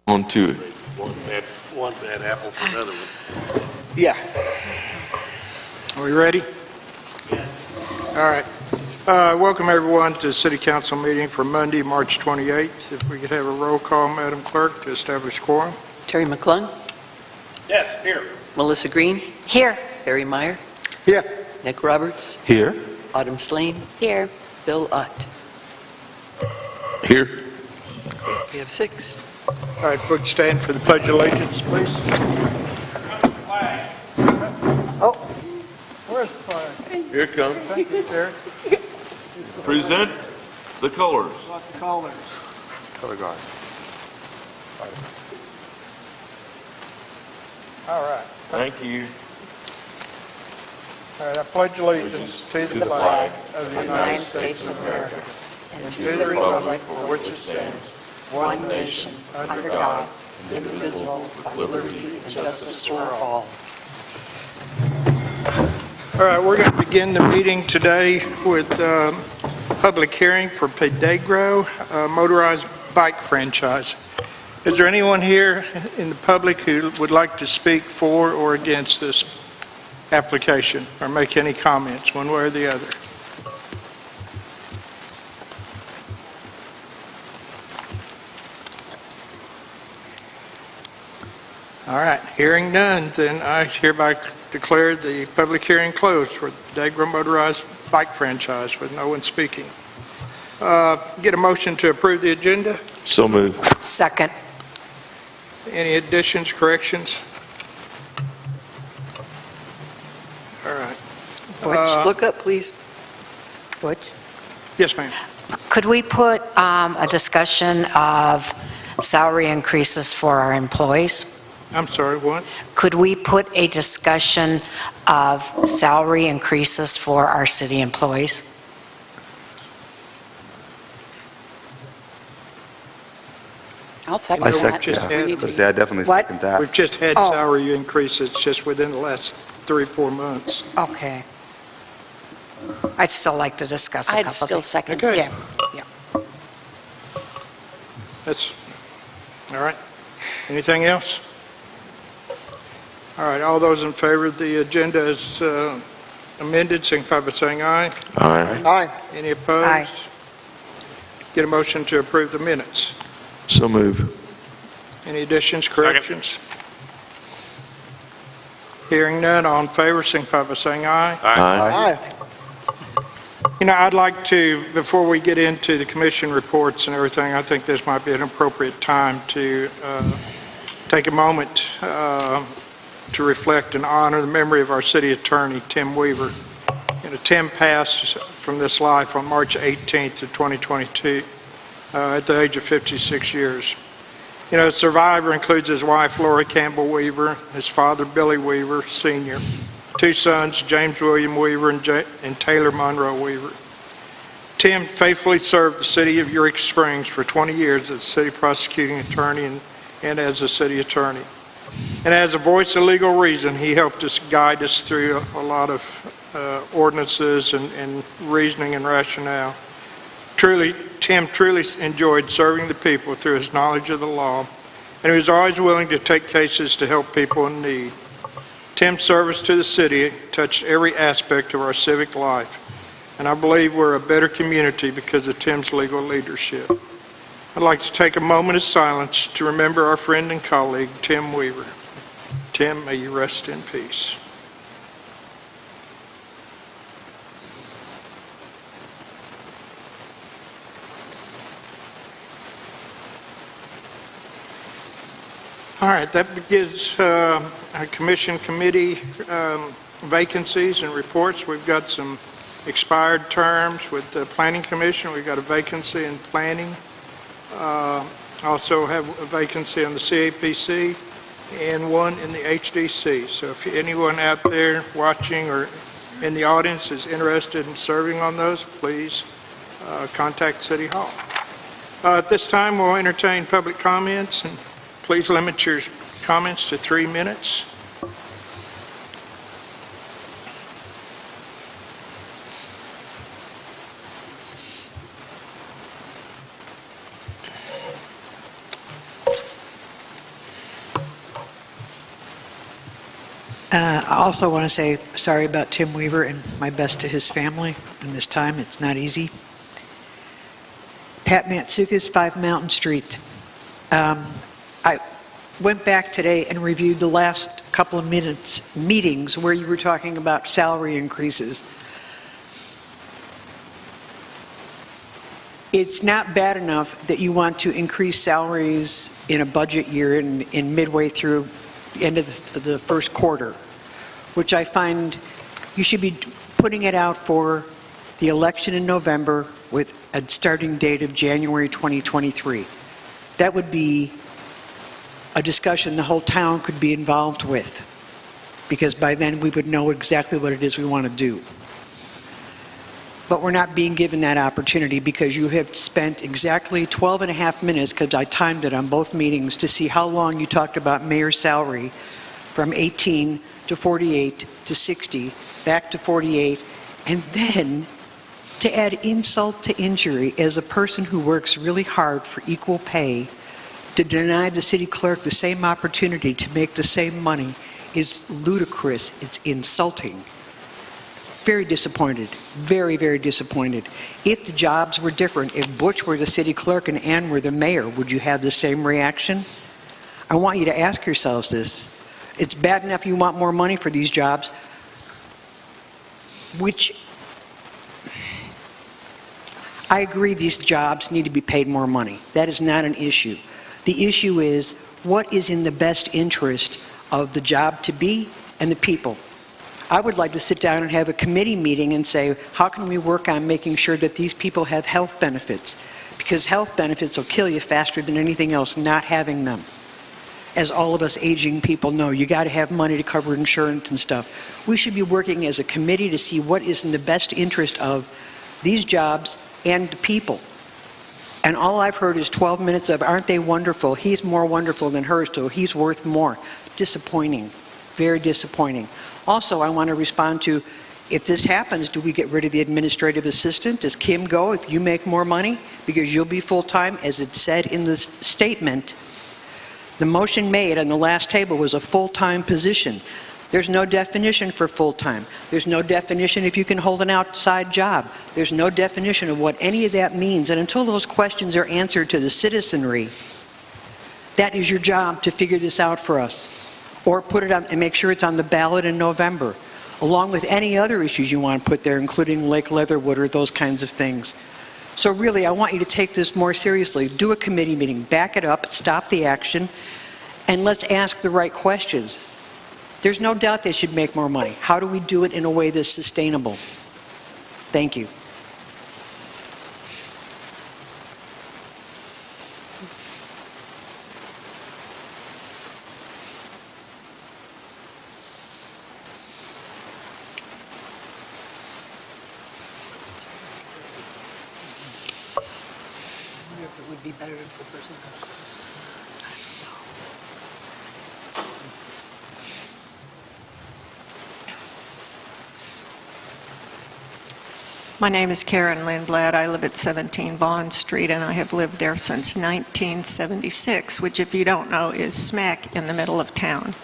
On to it. One bad apple for another one. Yeah. Are we ready? All right. Welcome, everyone, to the City Council meeting for Monday, March 28th. If we could have a roll call, Madam Clerk, to establish quorum. Terry McClung, Yes, here. Melissa Green, Here. Harry Meyer, Yeah. Nick Roberts, Here. Autumn Slane, Here. Bill Ott. Here. We have 6. All right, if we could stand for the Pledge of Allegiance, please. Oh, where's the flag? Here it comes. Thank you, Terry. Present the colors. Like the colors. Color guard. All right. Thank you. All right, I pledge allegiance to the flag of the United States of America and to the republic for which it stands, one nation, under God, indivisible, with liberty and justice for all. All right, we're going to begin the meeting today with public hearing for Pedegro motorized bike franchise. Is there anyone here in the public who would like to speak for or against this application or make any comments one way or the other? All right, hearing none, then I hereby declare the public hearing closed for the Pedegro motorized bike franchise with no one speaking. Get a motion to approve the agenda. So moved. Second. Any additions, corrections? All right. Butch, look up, please. Butch? Yes, ma'am. Could we put a discussion of salary increases for our employees? I'm sorry, what? Could we put a discussion of salary increases for our city employees? I'll second I that. second We that. need to- Yeah, I definitely What? second that. We've just had Oh. salary increases just within the last 3-4 months. Okay. I'd still like to discuss a couple I'd still things. second. Okay. Yeah. That's, all right. Anything else? All right, all those in favor of the agenda as amended, signify by saying aye. Aye. Aye. Any opposed? Aye. Get a motion to approve the minutes. So move. Any additions, corrections? Hearing none, all in favor, signify by saying aye. Aye. You know, I'd like to, before we get into the commission reports and everything, I think this might be an appropriate time to take a moment to reflect and honor the memory of our city attorney, Tim Weaver. You know, Tim passed from this life on March 18th of 2022 at the age of 56 years. You know, his survivor includes his wife, Laura Campbell Weaver, his father, Billy Weaver, Sr., 2 sons, James William Weaver and Taylor Monroe Weaver. Tim faithfully served the city of Eureka Springs for 20 years as a city prosecuting attorney and as a city attorney. And as a voice of legal reason, he helped us guide us through a lot of ordinances and reasoning and rationale. Tim truly enjoyed serving the people through his knowledge of the law, and he was always willing to take cases to help people in need. Tim's service to the city touched every aspect of our civic life, and I believe we're a better community because of Tim's legal leadership. I'd like to take a moment of silence to remember our friend and colleague, Tim Weaver. Tim, may you rest in peace. All right, that begins our commission committee vacancies and reports. We've got some expired terms with the Planning Commission. We've got a vacancy in planning. Also have a vacancy on the CAPC and one in the HDC. So if anyone out there watching or in the audience is interested in serving on those, please contact City Hall. At this time, we'll entertain public comments, and please limit your comments to 3 minutes. I also want to say sorry about Tim Weaver and my best to his family in this time. It's not easy. Pat Matsoukas, 5 Mountain Street. I went back today and reviewed the last couple of meetings where you were talking about salary increases. It's not bad enough that you want to increase salaries in a budget year in midway through the end of the first quarter, which I find you should be putting it out for the election in November with a starting date of January 2023. That would be a discussion the whole town could be involved with, because by then we would know exactly what it is we want to do. But we're not being given that opportunity because you have spent exactly 12 and a half minutes, because I timed it on both meetings, to see how long you talked about mayor's salary from 18 to 48 to 60, back to 48, and then to add insult to injury as a person who works really hard for equal pay, to deny the city clerk the same opportunity to make the same money is ludicrous. It's insulting. Very disappointed. Very, very disappointed. If the jobs were different, if Butch were the city clerk and Ann were the mayor, would you have the same reaction? I want you to ask yourselves this. It's bad enough you want more money for these jobs, which I agree these jobs need to be paid more money. That is not an issue. The issue is what is in the best interest of the job to be and the people. I would like to sit down and have a committee meeting and say, how can we work on making sure that these people have health benefits? Because health benefits will kill you faster than anything else, not having them. As all of us aging people know, you got to have money to cover insurance and stuff. We should be working as a committee to see what is in the best interest of these jobs and the people. And all I've heard is 12 minutes of, aren't they wonderful? He's more wonderful than her, so he's worth more. Disappointing. Very disappointing. Also, I want to respond to, if this happens, do we get rid of the administrative assistant? Does Kim go if you make more money? Because you'll be full-time, as it said in the statement. The motion made on the last table was a full-time position. There's no definition for full-time. There's no definition if you can hold an outside job. There's no definition of what any of that means. And until those questions are answered to the citizenry, that is your job to figure this out for us. Or put it on and make sure it's on the ballot in November, along with any other issues you want to put there, including Lake Leatherwood or those kinds of things. So really, I want you to take this more seriously. Do a committee meeting, back it up, stop the action, and let's ask the right questions. There's no doubt they should make more money. How do we do it in a way that's sustainable? Thank you. It would be better if the person... My name is Karen Lindblad. I live at 17 Vaughn Street, and I have lived there since 1976, which, if you don't know, is smack in the middle of town.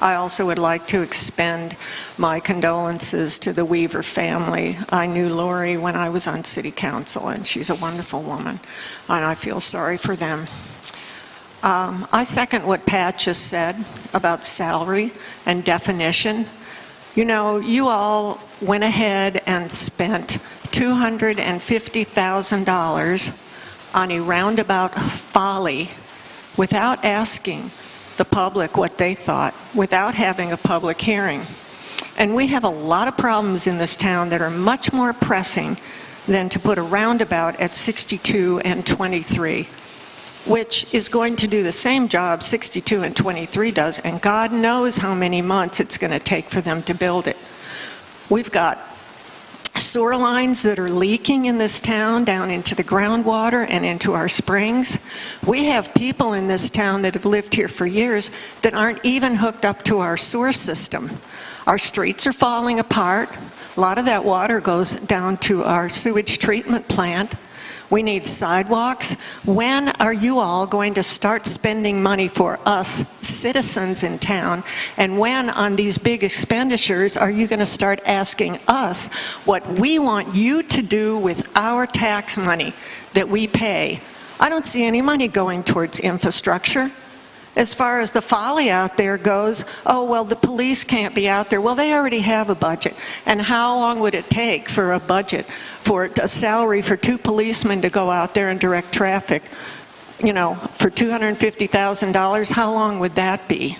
I also would like to expend my condolences to the Weaver family. I knew Lori when I was on city council, and she's a wonderful woman, and I feel sorry for them. I second what Pat just said about salary and definition. You know, you all went ahead and spent $250,000 on a roundabout folly without asking the public what they thought, without having a public hearing. And we have a lot of problems in this town that are much more pressing than to put a roundabout at 62 and 23, which is going to do the same job 62 and 23 does, and God knows how many months it's going to take for them to build it. We've got sewer lines that are leaking in this town down into the groundwater and into our springs. We have people in this town that have lived here for years that aren't even hooked up to our sewer system. Our streets are falling apart. A lot of that water goes down to our sewage treatment plant. We need sidewalks. When are you all going to start spending money for us citizens in town? And when on these big expenditures are you going to start asking us what we want you to do with our tax money that we pay? I don't see any money going towards infrastructure. As far as the folly out there goes, oh, well, the police can't be out there. Well, they already have a budget. And how long would it take for a budget, for a salary for 2 policemen to go out there and direct traffic, you know, for $250,000? How long would that be?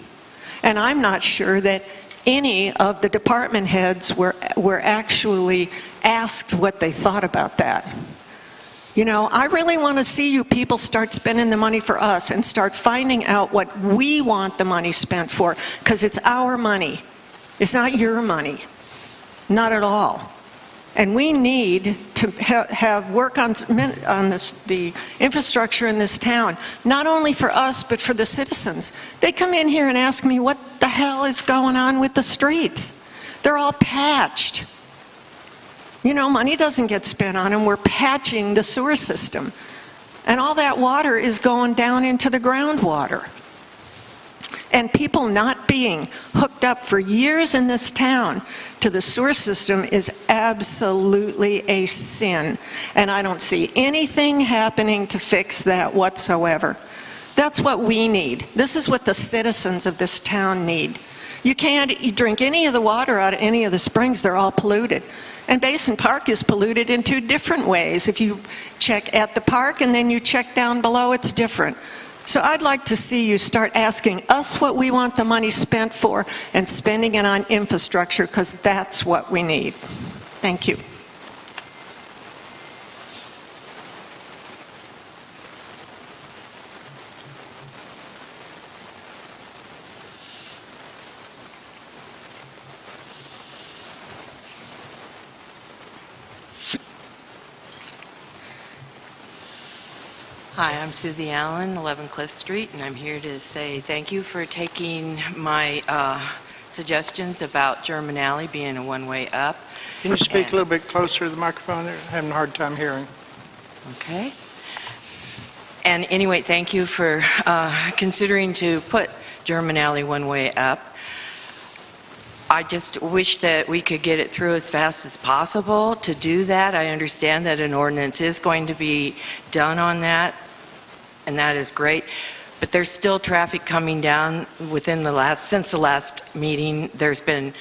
And I'm not sure that any of the department heads were actually asked what they thought about that. You know, I really want to see you people start spending the money for us and start finding out what we want the money spent for, because it's our money. It's not your money. Not at all. And we need to have work on the infrastructure in this town, not only for us, but for the citizens. They come in here and ask me what the hell is going on with the streets. They're all patched. You know, money doesn't get spent on them. We're patching the sewer system. And all that water is going down into the groundwater. And people not being hooked up for years in this town to the sewer system is absolutely a sin. And I don't see anything happening to fix that whatsoever. That's what we need. This is what the citizens of this town need. You drink any of the water out of any of the springs, they're all polluted. And Basin Park is polluted in 2 different ways. If you check at the park and then you check down below, it's different. So I'd like to see you start asking us what we want the money spent for and spending it on infrastructure, because that's what we need. Thank you. Hi, I'm Susie Allen, 11 Cliff Street, and I'm here to say thank you for taking my suggestions about German Alley being a one-way up. Can you speak a little bit closer to the microphone there? I'm having a hard time hearing. Okay. And anyway, thank you for considering to put German Alley one-way up. I just wish that we could get it through as fast as possible to do that. I understand that an ordinance is going to be done on that, and that is great. But there's still traffic coming down since the last meeting. There's been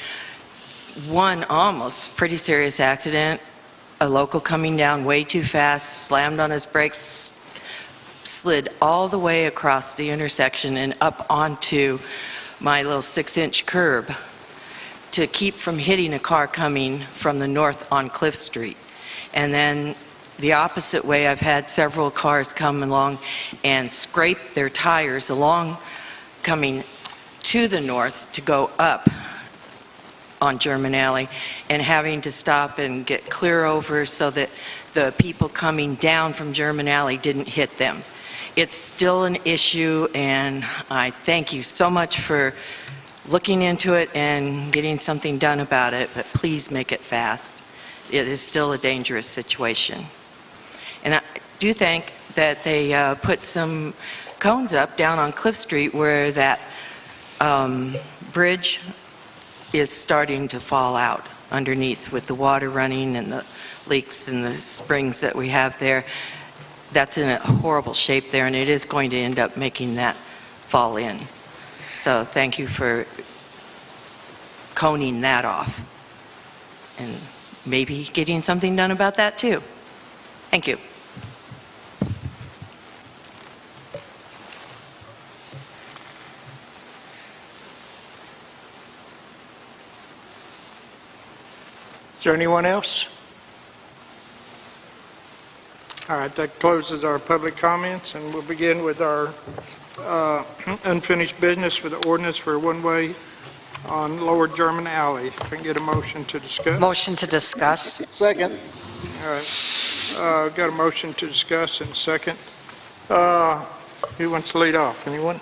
one almost pretty serious accident, a local coming down way too fast, slammed on his brakes, slid all the way across the intersection and up onto my little 6-inch curb to keep from hitting a car coming from the north on Cliff Street. And then the opposite way, I've had several cars come along and scrape their tires along coming to the north to go up on German Alley, and having to stop and get clear over so that the people coming down from German Alley didn't hit them. It's still an issue, and I thank you so much for looking into it and getting something done about it, but please make it fast. It is still a dangerous situation. And I do think that they put some cones up down on Cliff Street where that bridge is starting to fall out underneath with the water running and the leaks and the springs that we have there. That's in a horrible shape there, and it is going to end up making that fall in. So thank you for coning that off and maybe getting something done about that too. Thank you. Is there anyone else? All right, that closes our public comments, and we'll begin with our unfinished business with the ordinance for a one-way on Lower German Alley. If I can get a motion to discuss. Motion to discuss. Second. All right, got a motion to discuss and second. Who wants to lead off? Anyone?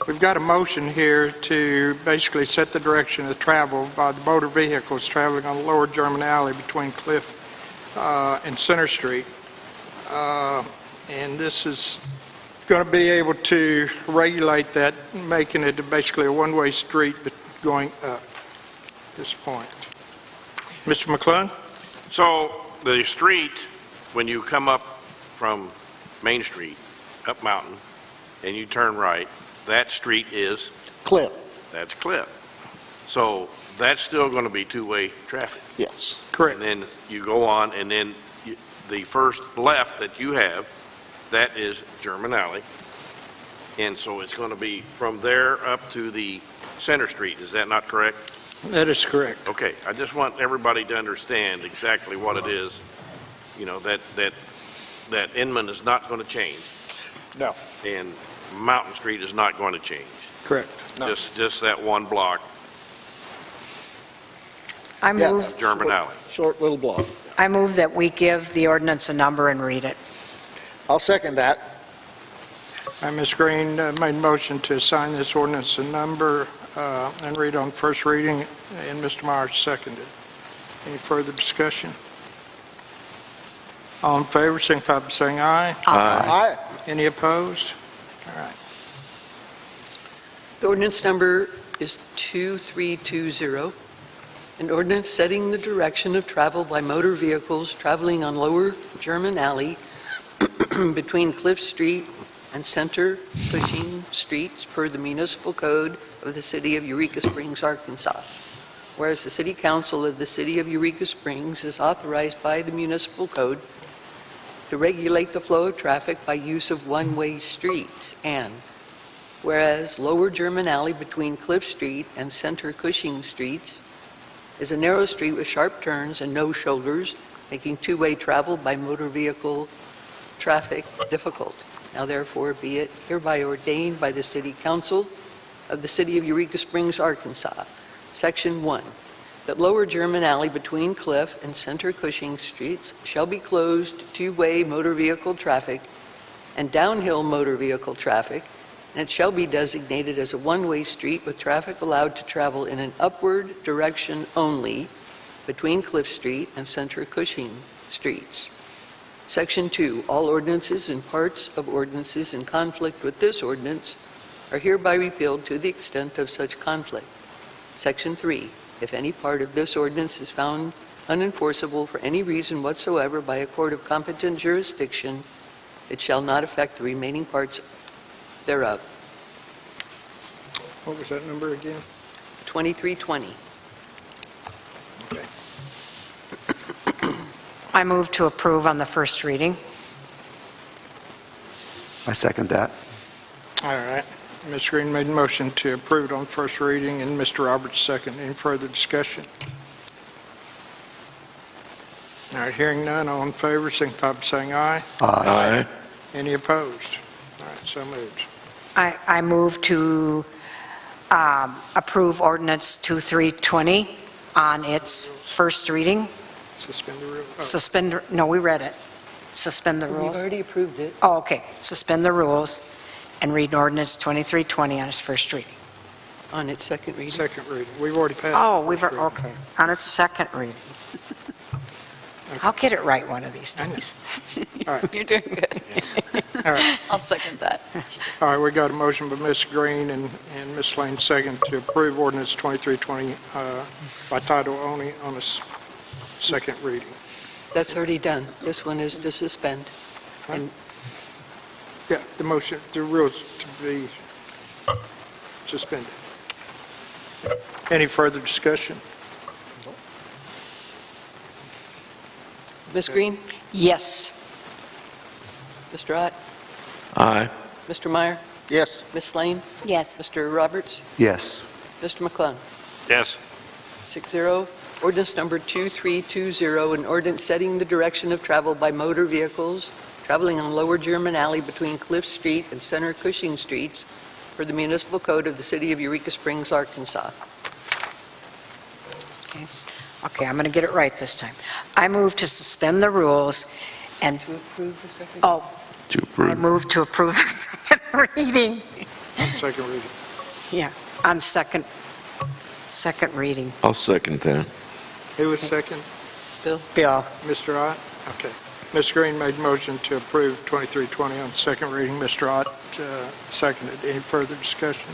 We've got a motion here to basically set the direction of travel by the motor vehicles traveling on Lower German Alley between Cliff and Center Street. And this is going to be able to regulate that, making it basically a one-way street but going up at this point. Mr. McClung? So the street, when you come up from Main Street, up Mountain, and you turn right, that street is, Clip, that's Cliff. So that's still going to be two-way traffic. yes. Correct. And then you go on, and then the first left that you have, that is German Alley. And so it's going to be from there up to the Center Street. Is that not correct? That is correct. Okay, I just want everybody to understand exactly what it is, that Inman is not going to change, No. and Mountain Street is not going to change. Correct. No. Just that one block, I Yeah. move, German Alley. Short little block. I move that we give the ordinance a number and read it. I'll second that. Ms. Green made a motion to assign this ordinance a number and read on first reading, and Mr. Myers seconded. Any further discussion? All in favor, signify by saying aye. Aye. Any opposed? All right. The ordinance number is 2320, an ordinance setting the direction of travel by motor vehicles traveling on Lower German Alley between Cliff Street and Center Cushing Streets per the Municipal Code of the City of Eureka Springs, Arkansas. Whereas the City Council of the City of Eureka Springs is authorized by the Municipal Code to regulate the flow of traffic by use of one-way streets, and whereas Lower German Alley between Cliff Street and Center Cushing Streets is a narrow street with sharp turns and no shoulders, making two-way travel by motor vehicle traffic difficult. Now therefore be it hereby ordained by the City Council of the City of Eureka Springs, Arkansas, Section 1, that Lower German Alley between Cliff and Center Cushing Streets shall be closed to two-way motor vehicle traffic and downhill motor vehicle traffic, and it shall be designated as a one-way street with traffic allowed to travel in an upward direction only between Cliff Street and Center Cushing Streets. Section 2, all ordinances and parts of ordinances in conflict with this ordinance are hereby repealed to the extent of such conflict. Section 3, if any part of this ordinance is found unenforceable for any reason whatsoever by a court of competent jurisdiction, it shall not affect the remaining parts thereof. What was that number again? 2320. Okay. I move to approve on the first reading. I second that. All right. Ms. Green made a motion to approve it on first reading, and Mr. Roberts second. Any further discussion? All right, hearing none, all in favor, signify by saying aye. Aye. Any opposed? All right, so moved. I move to approve ordinance 2320 on its first reading. Suspend the rule. Suspend, no, we read it. Suspend the We've rules. already approved it. Oh, okay. Suspend the rules and read ordinance 2320 on its first reading. On its second reading. Second reading. We've already passed. Oh, first reading. okay. On its second reading. I'll get it right one of these I know. days. You're doing good. All right. I'll second that. All right, we got a motion by Ms. Green and Ms. Lane second to approve ordinance 2320 by title only on its second reading. That's already done. This one is to suspend. And Yeah, the motion, the rules to be suspended. Any further discussion? Ms. Green, Yes. Mr. Ott, Aye. Mr. Meyer, Yes. Ms. Lane, Yes. Mr. Roberts, Yes. Mr. McClung. Yes. 6-0. Ordinance number 2320, an ordinance setting the direction of travel by motor vehicles traveling on Lower German Alley between Cliff Street and Center Cushing Streets for the Municipal Code of the City of Eureka Springs, Arkansas. Okay, I'm going to get it right this time. I move to suspend the rules and, To approve the second? oh, To I approve. move to approve the second reading. Second reading. Yeah, on second reading. I'll second that. Who was second? Bill? Bill? Mr. Ott? Okay. Ms. Green made motion to approve 2320 on second reading. Mr. Ott seconded. Any further discussion?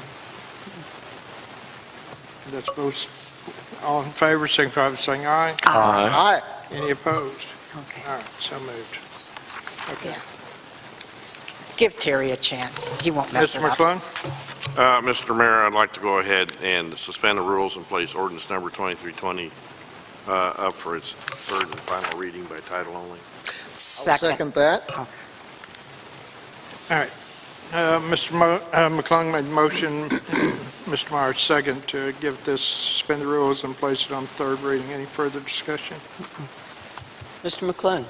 That's both. All in favor, signify by saying aye. Aye. Aye. Any opposed? Okay. All right, so moved. Okay. Yeah. Give Terry a chance. He won't mess Mr. it up. McClung? Mr. Mayor, I'd like to go ahead and suspend the rules and place ordinance number 2320 up for its third and final reading by title only. I'll Second. second that. All right. Mr. McClung made motion, Mr. Myers second, to give this, suspend the rules and place it on third reading. Any further discussion? Mr. McClung,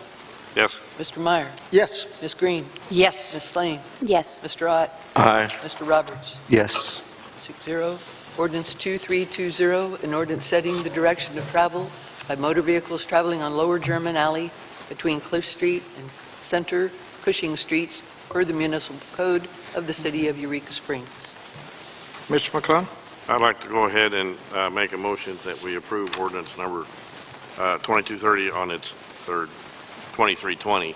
Yes? Mr. Meyer, Yes. Ms. Green, Yes. Ms. Slane, Yes. Mr. Ott, Aye. Mr. Roberts. Yes. 6-0. Ordinance 2320, an ordinance setting the direction of travel by motor vehicles traveling on Lower German Alley between Cliff Street and Center Cushing Streets per the municipal code of the city of Eureka Springs. Mr. McClung? I'd like to go ahead and make a motion that we approve ordinance number 2230 on its third, 2320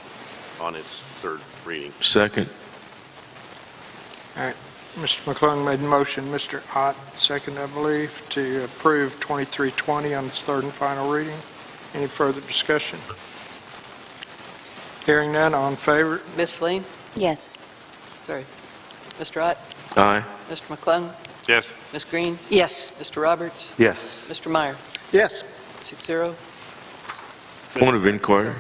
on its third reading. Second. All right. Mr. McClung made the motion, Mr. Ott second, I believe, to approve 2320 on its third and final reading. Any further discussion? Hearing none, all in favor? Ms. Slane? Yes. Sorry. Mr. Ott? Aye. Mr. McClung? Yes? Ms. Green? Yes. Mr. Roberts? Yes. Mr. Meyer? Yes. 6-0. Point of inquiry.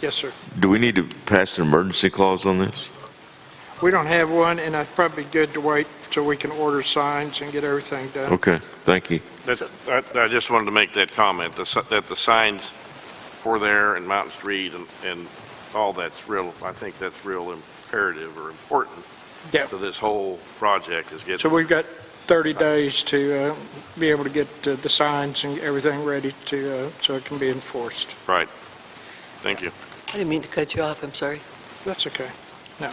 Yes, sir. Do we need to pass an emergency clause on this? We don't have one, and it's probably good to wait so we can order signs and get everything done. Okay, thank you. I just wanted to make that comment, that the signs for there and Mountain Street and all that's real, I think that's real imperative or important Yeah. to this whole project is So getting, we've got 30 days to be able to get the signs and everything ready to, so it can be enforced. right. Thank you. I didn't mean to cut you off, I'm sorry. That's okay. No.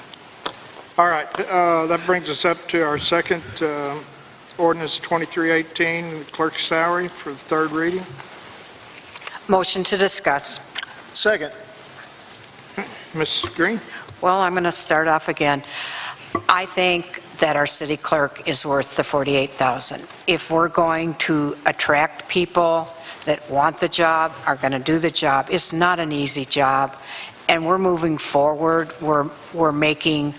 All right, that brings us up to our second ordinance 2318, the clerk's salary for the third reading. Motion to discuss. Second. Ms. Green? Well, I'm going to start off again. I think that our city clerk is worth the $48,000. If we're going to attract people that want the job, are going to do the job, it's not an easy job, and we're moving forward. We're making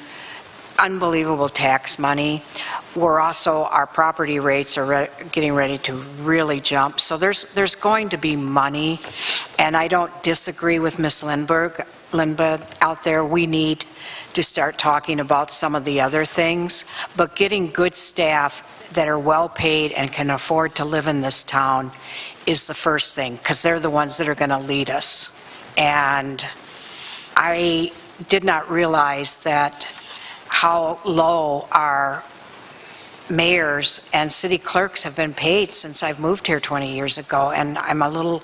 unbelievable tax money. We're also, our property rates are getting ready to really jump. So there's going to be money, and I don't disagree with Ms. Lindberg out there. We need to start talking about some of the other things, but getting good staff that are well-paid and can afford to live in this town is the first thing, because they're the ones that are going to lead us. And I did not realize that how low our mayors and city clerks have been paid since I've moved here 20 years ago, and I'm a little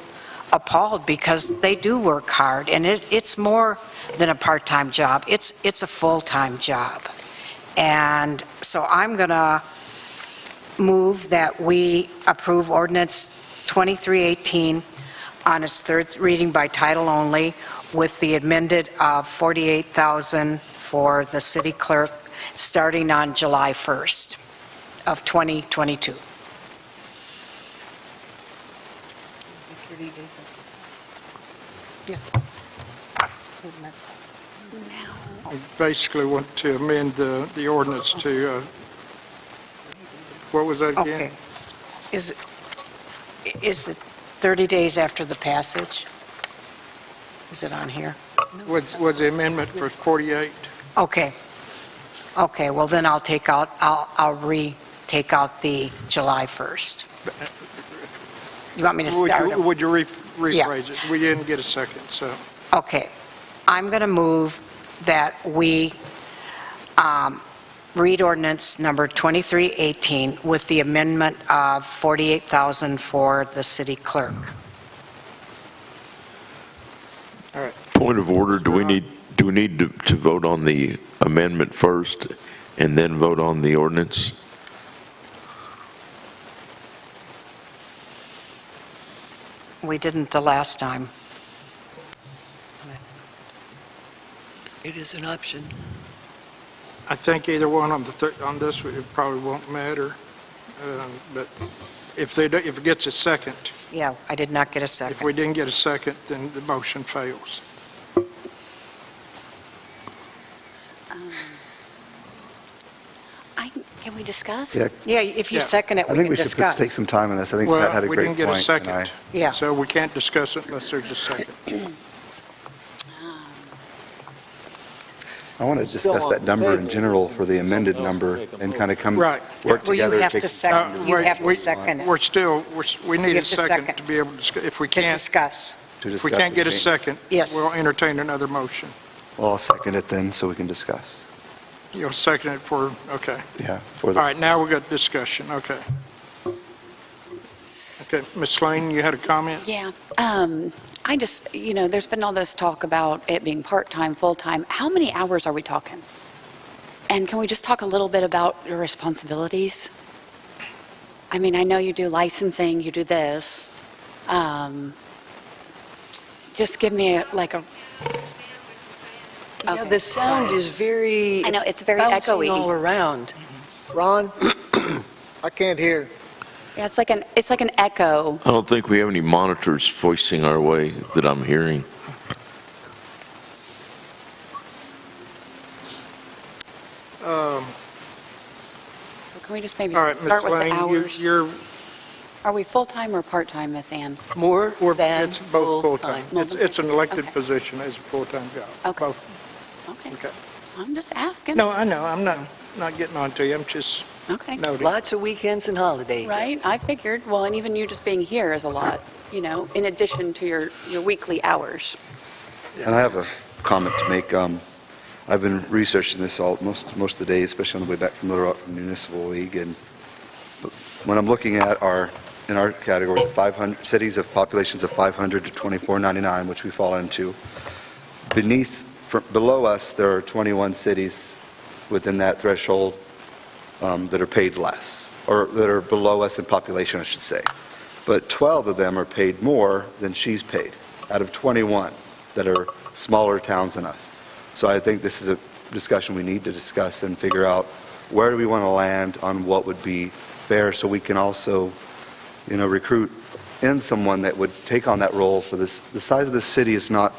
appalled because they do work hard, and it's more than a part-time job. It's a full-time job. And so I'm going to move that we approve ordinance 2318 on its third reading by title only, with the amended of $48,000 for the city clerk starting on July 1st of 2022. 30 days. Yes. We basically want to amend the ordinance to, what was that again? Okay. Is it 30 days after the passage? Is it on here? Was the amendment for 48? Okay. Okay, well then I'll take out, I'll take out the July 1st. You want me to start? Would you rephrase it? We didn't get a second, so. Okay. I'm going to move that we read ordinance number 2318 with the amendment of $48,000 for the city clerk. Point of order, do we need to vote on the amendment first and then vote on the ordinance? We didn't the last time. It is an option. I think either one on on this, it probably won't matter. But if it gets a second, Yeah, I did not get a if second. we didn't get a second, then the motion fails. Can we discuss? Yeah, Yeah, if you Yeah. second it, I we think can we should discuss. take some time on this. I think Pat had Well, a we great didn't point. get a second, and Yeah. so we can't discuss it unless there's a second. I want to discuss that number in general for the amended number and kind of come Right. work Well, you together. have take to some second, time you Wait, have to we- second it We need You a have to second second. to be able to discuss. If we to can't, discuss. to if we discuss can't the get a change. second, Yes. we'll entertain another motion. Well, I'll second it then, so we can discuss. You'll second it for, okay. Yeah, for All the, right, now we got discussion, okay. Okay, Ms. Lane, you had a comment? Yeah. I just, there's been all this talk about it being part-time, full-time. How many hours are we talking? And can we just talk a little bit about your responsibilities? I mean, I know you do licensing, you do this. Just give me a. Yeah, Okay. the sound is very... I know, it's very bouncing echoey. all around. Ron, I can't hear. Yeah, it's like an echo. I don't think we have any monitors voicing our way that I'm hearing. So can we just maybe All right, start Ms. with the Lane, hours? you're, Are we full-time or part-time, Miss Ann? More than it's both full-time. full-time. It's an elected Okay. position as a full-time job. Okay. Both. Okay. Okay. I'm just asking. No, I know, I'm not getting on to you, I'm just Okay. noting. Lots of weekends and holidays. Right, I figured. Well, and even you just being here is a lot, in addition to your weekly hours. and I have a comment to make. I've been researching this most of the day, especially on the way back from Little Rock from Municipal League, and when I'm looking at in our category, 500 cities of populations of 500 to 2499, which we fall into, below us, there are 21 cities within that threshold that are paid less, or that are below us in population, I should say. But 12 of them are paid more than she's paid, out of 21 that are smaller towns than us. So I think this is a discussion we need to discuss and figure out where do we want to land on what would be fair, so we can also, recruit in someone that would take on that role for this. The size of the city is not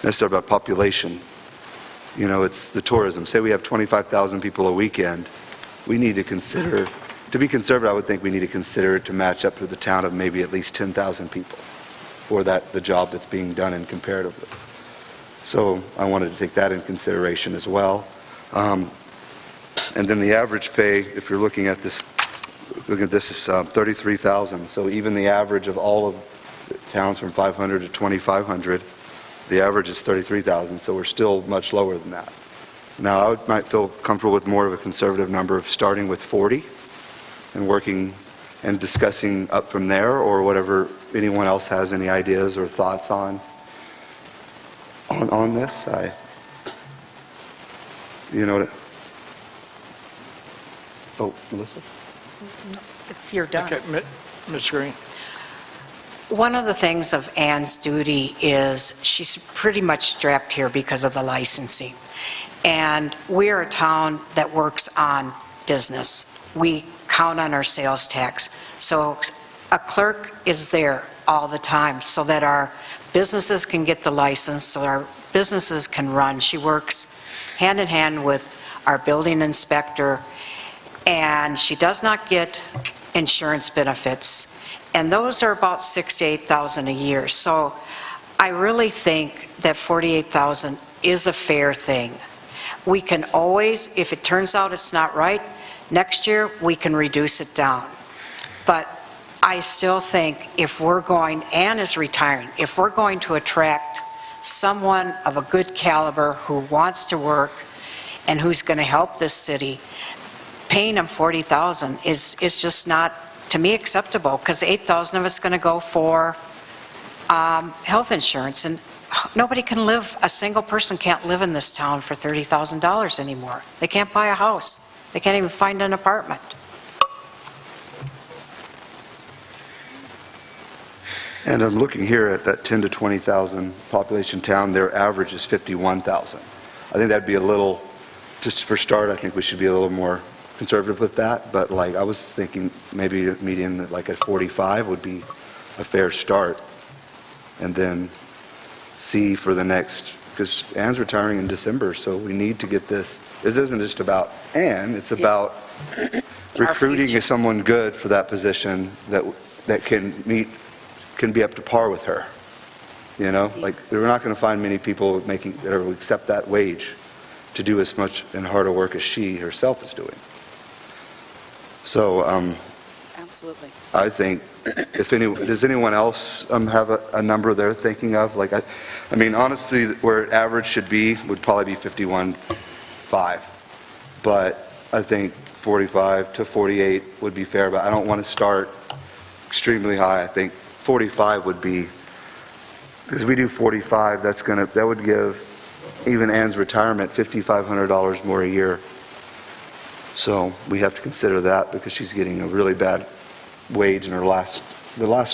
necessarily about population. It's the tourism. Say we have 25,000 people a weekend, we need to consider, to be conservative, I would think we need to consider it to match up to the town of maybe at least 10,000 people for the job that's being done in comparatively. So I wanted to take that in consideration as well. And then the average pay, if you're looking at this is 33,000. So even the average of all of the towns from 500 to 2,500, the average is 33,000. So we're still much lower than that. Now, I might feel comfortable with more of a conservative number of starting with 40 and working and discussing up from there, or whatever anyone else has any ideas or thoughts on this. Oh, Melissa? If you're done. Okay, Ms. Green. One of the things of Ann's duty is she's pretty much strapped here because of the licensing. And we're a town that works on business. We count on our sales tax. So a clerk is there all the time so that our businesses can get the license, so our businesses can run. She works hand in hand with our building inspector, and she does not get insurance benefits. And those are about $6,000 to $8,000 a year. So I really think that $48,000 is a fair thing. We can always, if it turns out it's not right, next year we can reduce it down. But I still think if we're going, Ann is retiring, if we're going to attract someone of a good caliber who wants to work and who's going to help this city, paying them $40,000 is just not, to me, acceptable, because $8,000 of it's going to go for health insurance, and nobody can live, a single person can't live in this town for $30,000 anymore. They can't buy a house. They can't even find an apartment. And I'm looking here at that 10 to 20,000 population town, their average is 51,000. I think that'd be a little, just for start, I think we should be a little more conservative with that, but like, I was thinking maybe a median like at 45 would be a fair start, and then see for the next, because Ann's retiring in December, so we need to get this isn't just about Ann, it's about recruiting someone good for that position that can be up to par with her. You know, like, we're not going to find many people that will accept that wage to do as much and harder work as she herself is doing. So, Absolutely. I think, does anyone else have a number they're thinking of? Like, I mean, honestly, where average should be would probably be 51.5, but I think 45 to 48 would be fair, but I don't want to start extremely high. I think 45 would be, because we do 45, that would give even Ann's retirement $5,500 more a year. So we have to consider that, because she's getting a really bad wage in the last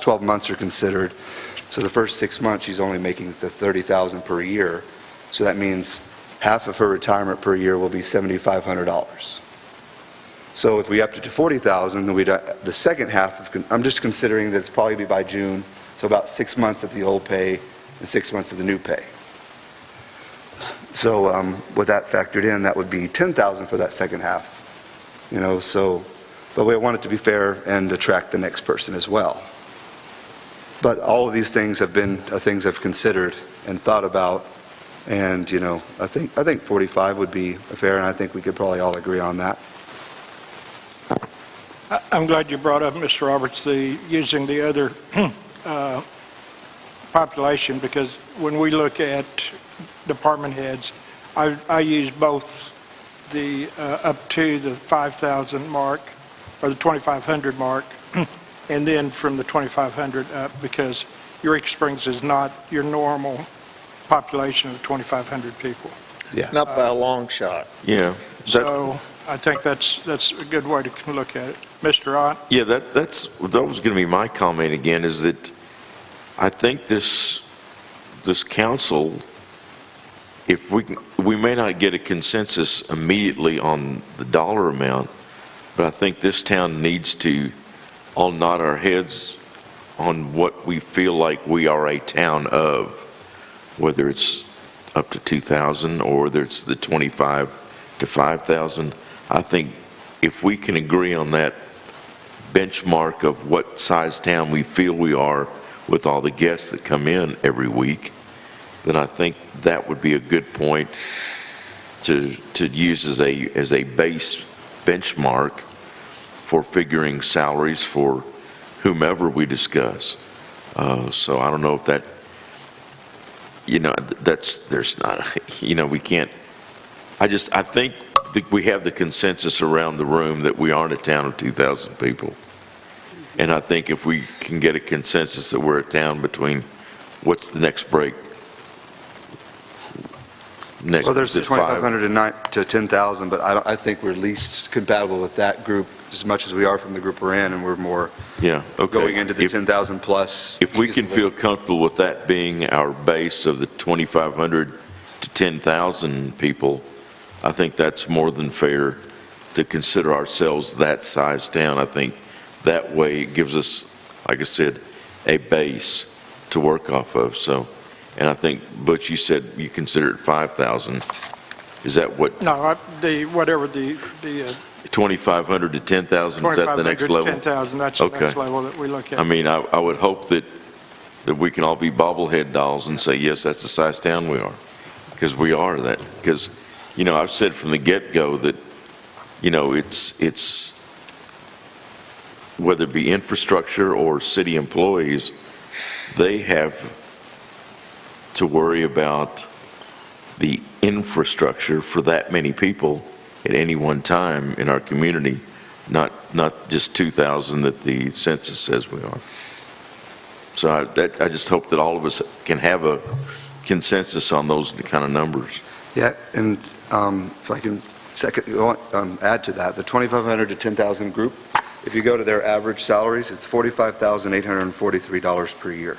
12 months are considered. So the first 6 months, she's only making the $30,000 per year. So that means half of her retirement per year will be $7,500. So if we upped it to $40,000, then the second half I'm just considering that it's probably be by June, so about 6 months at the old pay and 6 months of the new pay. So with that factored in, that would be $10,000 for that second half. You know, so, but we want it to be fair and attract the next person as well. But all of these things have been things I've considered and thought about, and, you know, I think 45 would be fair, and I think we could probably all agree on that. I'm glad you brought up, Mr. Roberts, using the other population, because when we look at department heads, I use both the up to the 5,000 mark or the 2,500 mark, and then from the 2,500 up, because Eureka Springs is not your normal population of 2,500 people. Yeah. Not by a long shot. Yeah. So I think that's a good way to look at it. Mr. Ott? Yeah, that was going to be my comment again, is that I think this council, if we may not get a consensus immediately on the dollar amount, but I think this town needs to all nod our heads on what we feel like we are a town of, whether it's up to 2,000 or whether it's the 25 to 5,000. I think if we can agree on that benchmark of what size town we feel we are with all the guests that come in every week, then I think that would be a good point to use as a base benchmark for figuring salaries for whomever we discuss. So I don't know if that, you know, there's not, you know, we can't, I think we have the consensus around the room that we aren't a town of 2,000 people. And I think if we can get a consensus that we're a town between, what's the next break? Well, there's the is it 2,500 to 10,000, but I think we're least compatible with that group as much as we are from the group we're in, and we're more Yeah, okay. going into the 10,000 plus. If we can feel comfortable with that being our base of the 2,500 to 10,000 people, I think that's more than fair to consider ourselves that size town. I think that way it gives us, like I said, a base to work off of. So, and I think, Butch, you said you consider it 5,000. Is that what? No, whatever the 2,500 to 10,000, is that the next 2,500 level? to 10,000, that's the Okay. next level that we look at. I mean, I would hope that we can all be bobblehead dolls and say, yes, that's the size town we are, because we are that. Because, you know, I've said from the get-go that, you know, it's whether it be infrastructure or city employees, they have to worry about the infrastructure for that many people at any one time in our community, not just 2,000 that the census says we are. So I just hope that all of us can have a consensus on those kind of numbers. Yeah, and if I can add to that, the 2,500 to 10,000 group, if you go to their average salaries, it's $45,843 per year.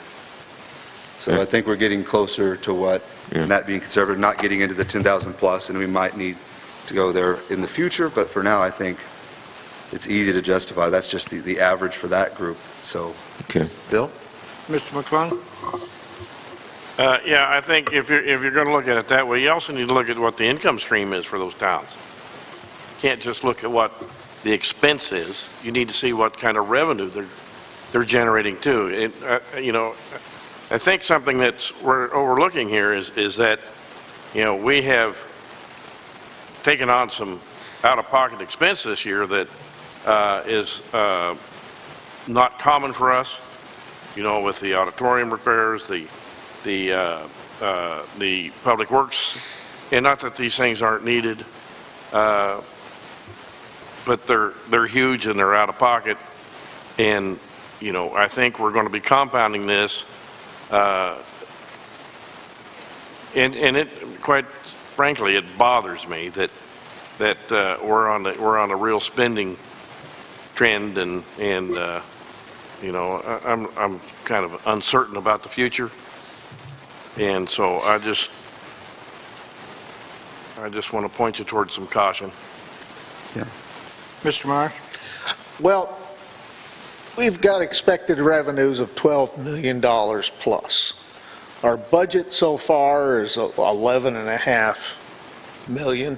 So I think we're getting closer to what, Yeah. and that being conservative, not getting into the 10,000 plus, and we might need to go there in the future, but for now, I think it's easy to justify. That's just the average for that group. So, Okay. Bill? Mr. McClung? Yeah, I think if you're going to look at it that way, you also need to look at what the income stream is for those towns. Can't just look at what the expense is. You need to see what kind of revenue they're generating too. I think something we're overlooking here is that, we have taken on some out-of-pocket expense this year that is not common for us, with the auditorium repairs, the public works, and not that these things aren't needed, but they're huge and they're out of pocket, and I think we're going to be compounding this, and it, quite frankly, it bothers me that we're on a real spending trend, and I'm kind of uncertain about the future, and so I just want to point you towards some caution. Mr. Meyer? Well, we've got expected revenues of $12 million plus. Our budget so far is $11.5 million,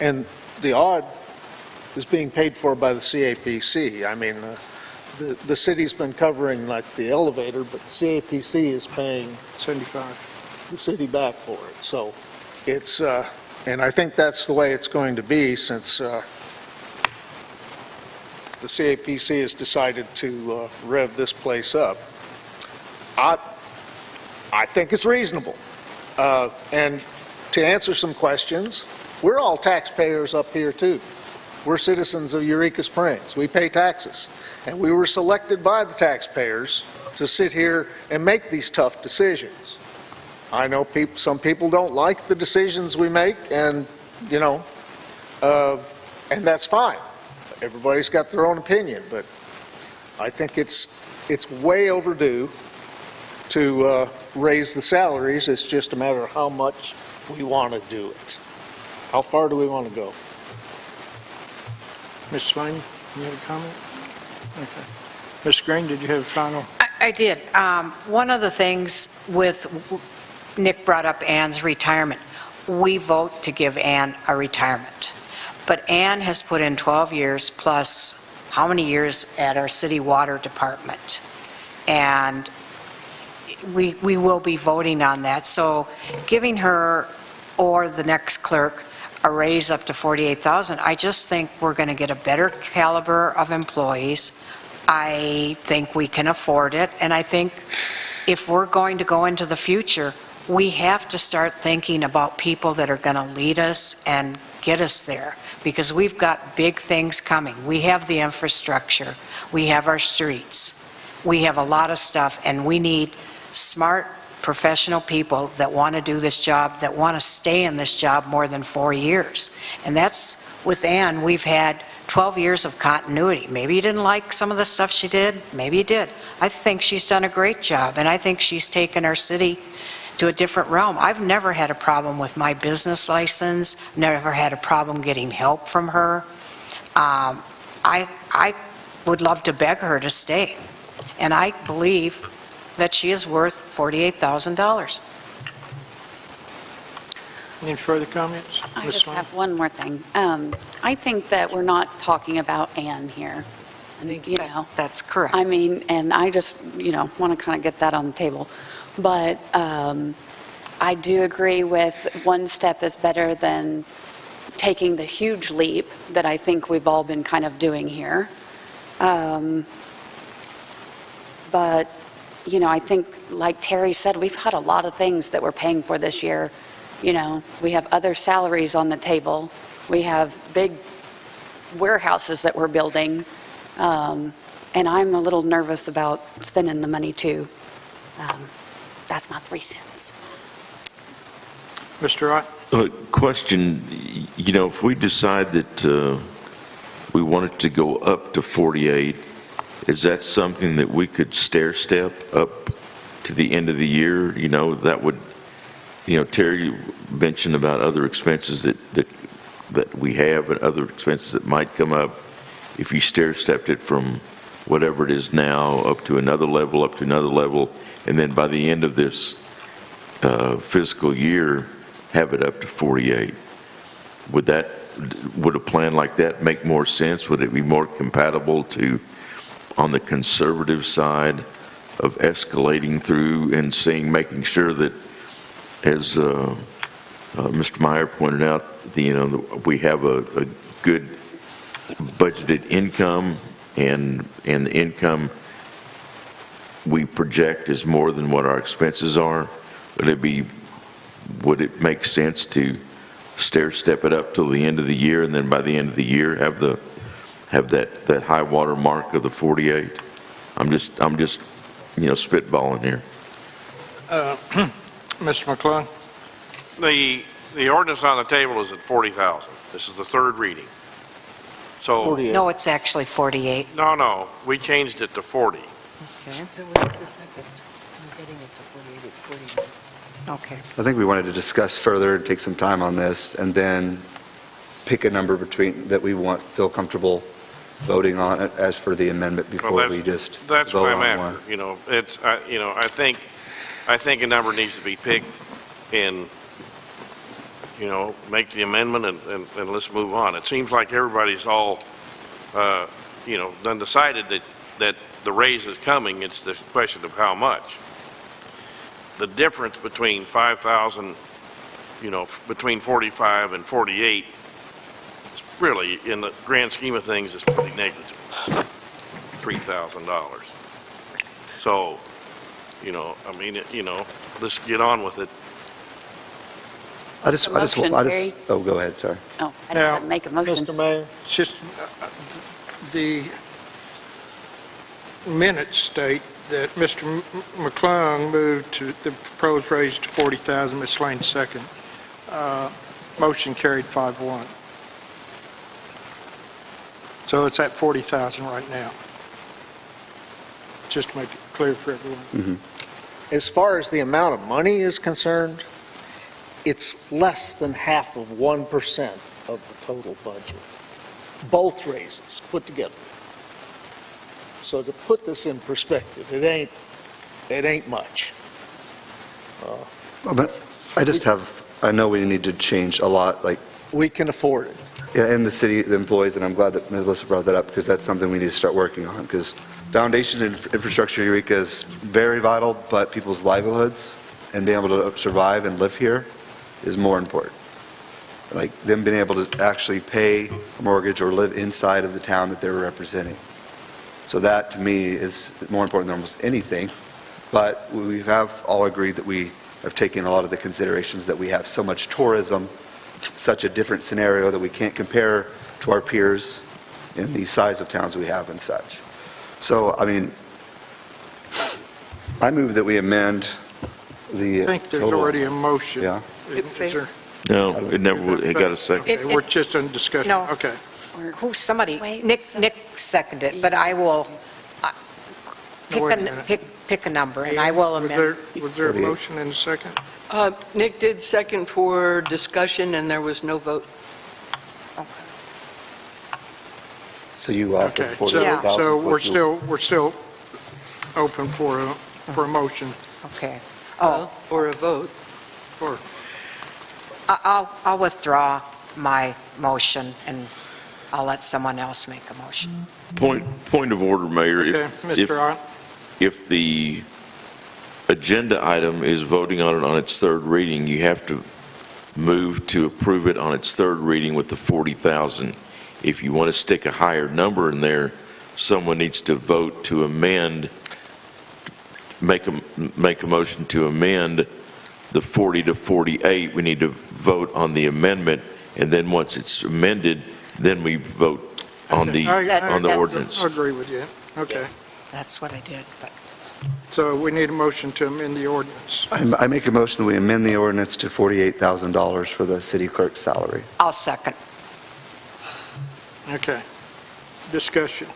and the odd is being paid for by the CAPC. I mean, the city's been covering like the elevator, but the CAPC is paying 75. the city back for it. So it's, and I think that's the way it's going to be, since the CAPC has decided to rev this place up. I think it's reasonable. And to answer some questions, we're all taxpayers up here too. We're citizens of Eureka Springs. We pay taxes. And we were selected by the taxpayers to sit here and make these tough decisions. I know some people don't like the decisions we make, and, and that's fine. Everybody's got their own opinion, but I think it's way overdue to raise the salaries. It's just a matter of how much we want to do it. How far do we want to go? Ms. Swain, you have a comment? Okay. Ms. Green, did you have a final? I did. One of the things Nick brought up Ann's retirement. We vote to give Ann a retirement. But Ann has put in 12 years plus how many years at our city water department. And we will be voting on that. So giving her or the next clerk a raise up to $48,000, I just think we're going to get a better caliber of employees. I think we can afford it, and I think if we're going to go into the future, we have to start thinking about people that are going to lead us and get us there, because we've got big things coming. We have the infrastructure, we have our streets, we have a lot of stuff, and we need smart, professional people that want to do this job, that want to stay in this job more than 4 years. And that's, with Ann, we've had 12 years of continuity. Maybe you didn't like some of the stuff she did, maybe you did. I think she's done a great job, and I think she's taken our city to a different realm. I've never had a problem with my business license, never had a problem getting help from her. I would love to beg her to stay, and I believe that she is worth $48,000. Any further comments? I Ms. just Swain? have one more thing. I think that we're not talking about Ann here. That's correct. I mean, and I just, want to kind of get that on the table. But I do agree with one step is better than taking the huge leap that I think we've all been kind of doing here. But, I think, like Terry said, we've had a lot of things that we're paying for this year. We have other salaries on the table. We have big warehouses that we're building. And I'm a little nervous about spending the money too. That's my 3 cents. Mr. Wright? Question, if we decide that we want it to go up to 48, is that something that we could stair step up to the end of the year, that would, Terry mentioned about other expenses that we have and other expenses that might come up. If you stair-stepped it from whatever it is now up to another level, and then by the end of this fiscal year, have it up to 48. Would a plan like that make more sense? Would it be more compatible to, on the conservative side of escalating through and making sure that, as Mr. Meyer pointed out, we have a good budgeted income, and the income we project is more than what our expenses are? Would it make sense to stair-step it up till the end of the year, and then by the end of the year have that high water mark of the 48? I'm just spitballing here. Mr. McClung? The ordinance on the table is at 40,000. This is the third reading. So, 48. No, it's actually 48. no, we changed it to 40. Okay. Okay. I think we wanted to discuss further and take some time on this, and then pick a number that we feel comfortable voting on it as for the amendment before we just That's vote what I'm on after. one. It's, I think a number needs to be picked and, make the amendment and let's move on. It seems like everybody's all, done decided that the raise is coming. It's the question of how much. The difference between 5,000, between 45 and 48, is really, in the grand scheme of things, is pretty negligible. $3,000. So, let's get on with it. Oh, go ahead, sorry. Oh, I Now, didn't make a motion. Mr. Mayor? It's just, the minutes state that Mr. McClung moved to the proposed raise to 40,000, Ms. Lane second. Motion carried 5-1. So it's at 40,000 right now. Just to make it clear for everyone. As far as the amount of money is concerned, it's less than half of 1% of the total budget. Both raises put together. So to put this in perspective, it ain't much. But I know we need to change a lot, We can afford it. in the city, the employees, and I'm glad that Melissa brought that up, because that's something we need to start working on, because foundation and infrastructure in Eureka is very vital, but people's livelihoods and being able to survive and live here is more important. Like them being able to actually pay a mortgage or live inside of the town that they're representing. So that, to me, is more important than almost anything. But we have all agreed that we have taken a lot of the considerations that we have so much tourism, such a different scenario that we can't compare to our peers in the size of towns we have and such. So, I move that we amend the... I think there's already a motion. Yeah. Is there? No, it got a second. Okay, we're just in discussion. No. Okay. Somebody, Wait, Nick so- seconded it, but I will Wait a minute. pick a number, and I will amend. Was there a 48. motion in a second? Nick did second for discussion, and there was no vote. So you offer Okay, 48,000. so we're still open for a motion. Okay. Oh, Or a vote. Or, I'll withdraw my motion, and I'll let someone else make a motion. Point of order, Mayor. okay, Mr. Ott? If the agenda item is voting on it on its third reading, you have to move to approve it on its third reading with the 40,000. If you want to stick a higher number in there, someone needs to vote to amend, make a motion to amend the 40 to 48. We need to vote on the amendment, and then once it's amended, then we vote on the ordinance. I agree with you. Okay. That's what I did, but So we need a motion to amend the ordinance. I make a motion that we amend the ordinance to $48,000 for the city clerk's salary. I'll second. Okay. Discussion.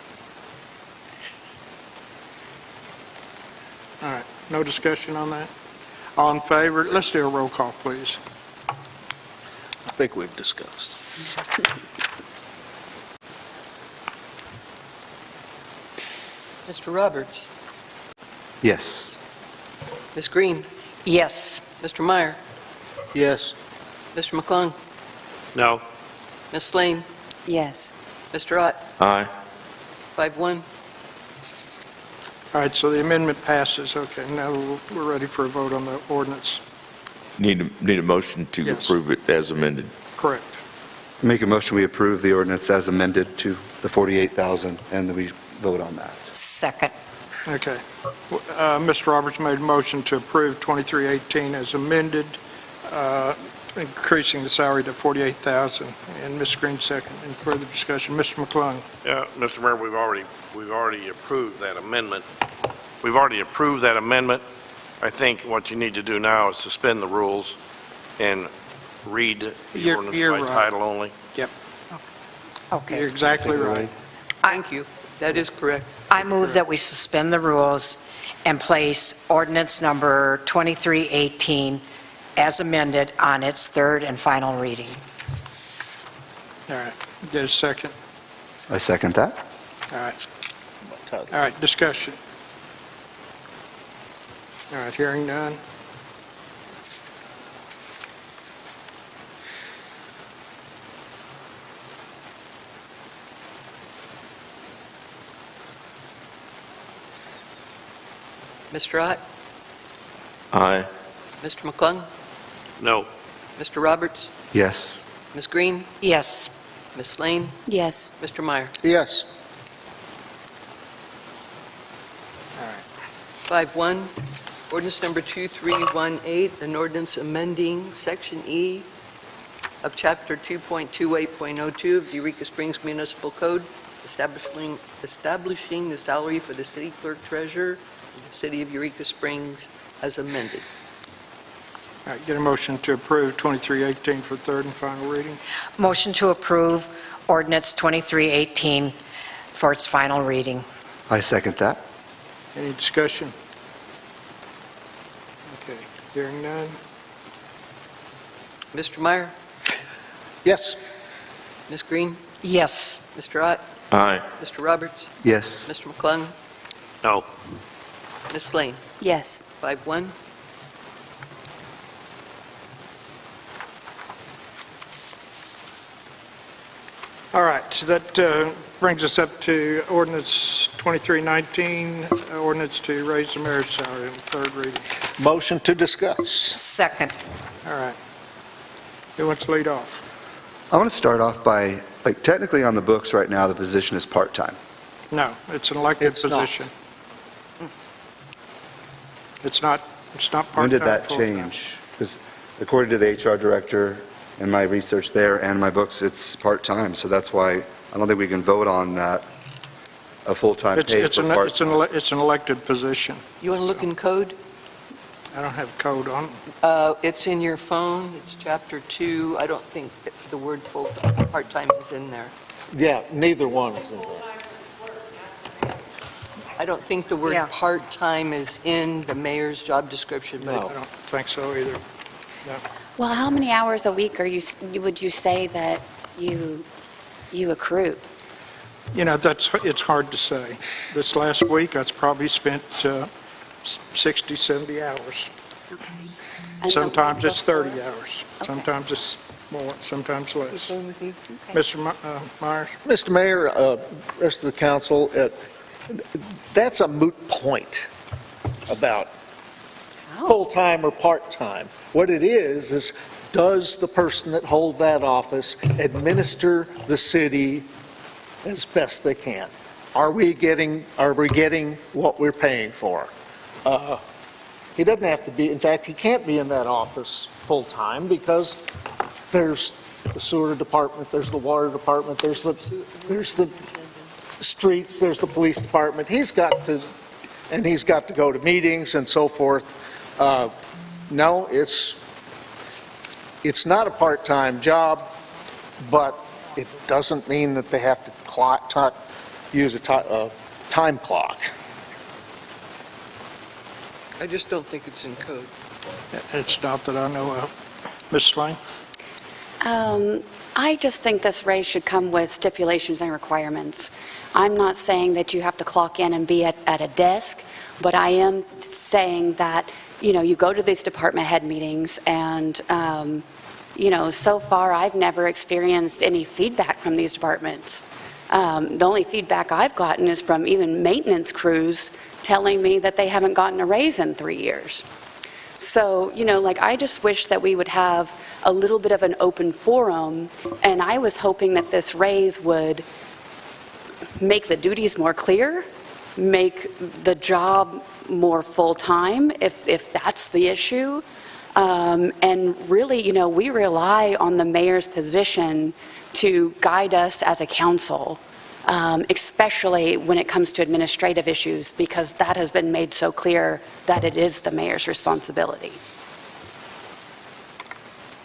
All right. No discussion on that? All in favor? Let's do a roll call, please. I think we've discussed. Mr. Roberts, Yes. Ms. Green, Yes. Mr. Meyer, Yes. Mr. McClung, No. Ms. Lane, Yes. Mr. Ott, Aye. 5-1. All right, so the amendment passes. Okay, now we're ready for a vote on the ordinance. Need a motion to Yes. approve it as amended. Correct. Make a motion, we approve the ordinance as amended to the 48,000, and then we vote on that. Second. Okay. Mr. Roberts made a motion to approve 2318 as amended, increasing the salary to 48,000, and Ms. Green second. Any further discussion? Mr. McClung? Yeah, Mr. Mayor, we've already approved that amendment. We've already approved that amendment. I think what you need to do now is suspend the rules and read the You're ordinance by right. title only. Okay. You're exactly right. Thank you. That is correct. I move that we suspend the rules and place ordinance number 2318 as amended on its third and final reading. All right. Get a second. I second that. All right. All right, discussion. All right, hearing none. Mr. Ott, Aye. Mr. McClung, No. Mr. Roberts, Yes. Ms. Green, Yes. Ms. Lane, Yes. Mr. Meyer. Yes. 5-1. Ordinance number 2318, an ordinance amending Section E of Chapter 2.28.02 of the Eureka Springs Municipal Code, establishing the salary for the city clerk treasurer of the city of Eureka Springs as amended. All right, get a motion to approve 2318 for third and final reading. Motion to approve ordinance 2318 for its final reading. I second that. Any discussion? Okay, hearing none. Mr. Meyer, Yes. Ms. Green, Yes. Mr. Ott, Aye. Mr. Roberts, Yes. Mr. McClung, No. Ms. Lane. Yes. 5-1. All right, so that brings us up to ordinance 2319, ordinance to raise the mayor's salary on third reading. Motion to discuss. Second. All right. Who wants to lead off? I want to start off by, technically on the books right now, the position is part-time. No, it's an elected It's not. position. It's not part-time. When did that full-time. change? Because according to the HR director and my research there and my books, it's part-time, so that's why I don't think we can vote on that, a full-time It's pay it's for an part. it's an elected position. You want to look in code? I don't have code on. It's in your phone, it's Chapter 2. I don't think the word full-time, part-time is in there. Yeah, neither one is in there. I don't think the word Yeah. part-time is in the mayor's job description, I but don't think so either. No. Well, how many hours a week would you say that you accrue? You know, it's hard to say. This last week, I probably spent 60, 70 hours. And Sometimes the- it's 30 hours. Okay. Sometimes it's more, sometimes less. going with you? Mr. Myers? Mr. Mayor, rest of the council, that's a moot point about Oh. full-time or part-time. What it is does the person that hold that office administer the city as best they can? Are we getting what we're paying for? He doesn't have to be, in fact, he can't be in that office full-time because there's the sewer department, there's the water department, there's the streets, there's the police department. He's got to go to meetings and so forth. No, it's not a part-time job, but it doesn't mean that they have to use a time clock. I just don't think it's in code. It's not that I know of. Ms. Swain? I just think this raise should come with stipulations and requirements. I'm not saying that you have to clock in and be at a desk, but I am saying that, you go to these department head meetings and, so far I've never experienced any feedback from these departments. The only feedback I've gotten is from even maintenance crews telling me that they haven't gotten a raise in 3 years. So, I just wish that we would have a little bit of an open forum, and I was hoping that this raise would make the duties more clear, make the job more full-time, if that's the issue. And really, we rely on the mayor's position to guide us as a council, especially when it comes to administrative issues, because that has been made so clear that it is the mayor's responsibility.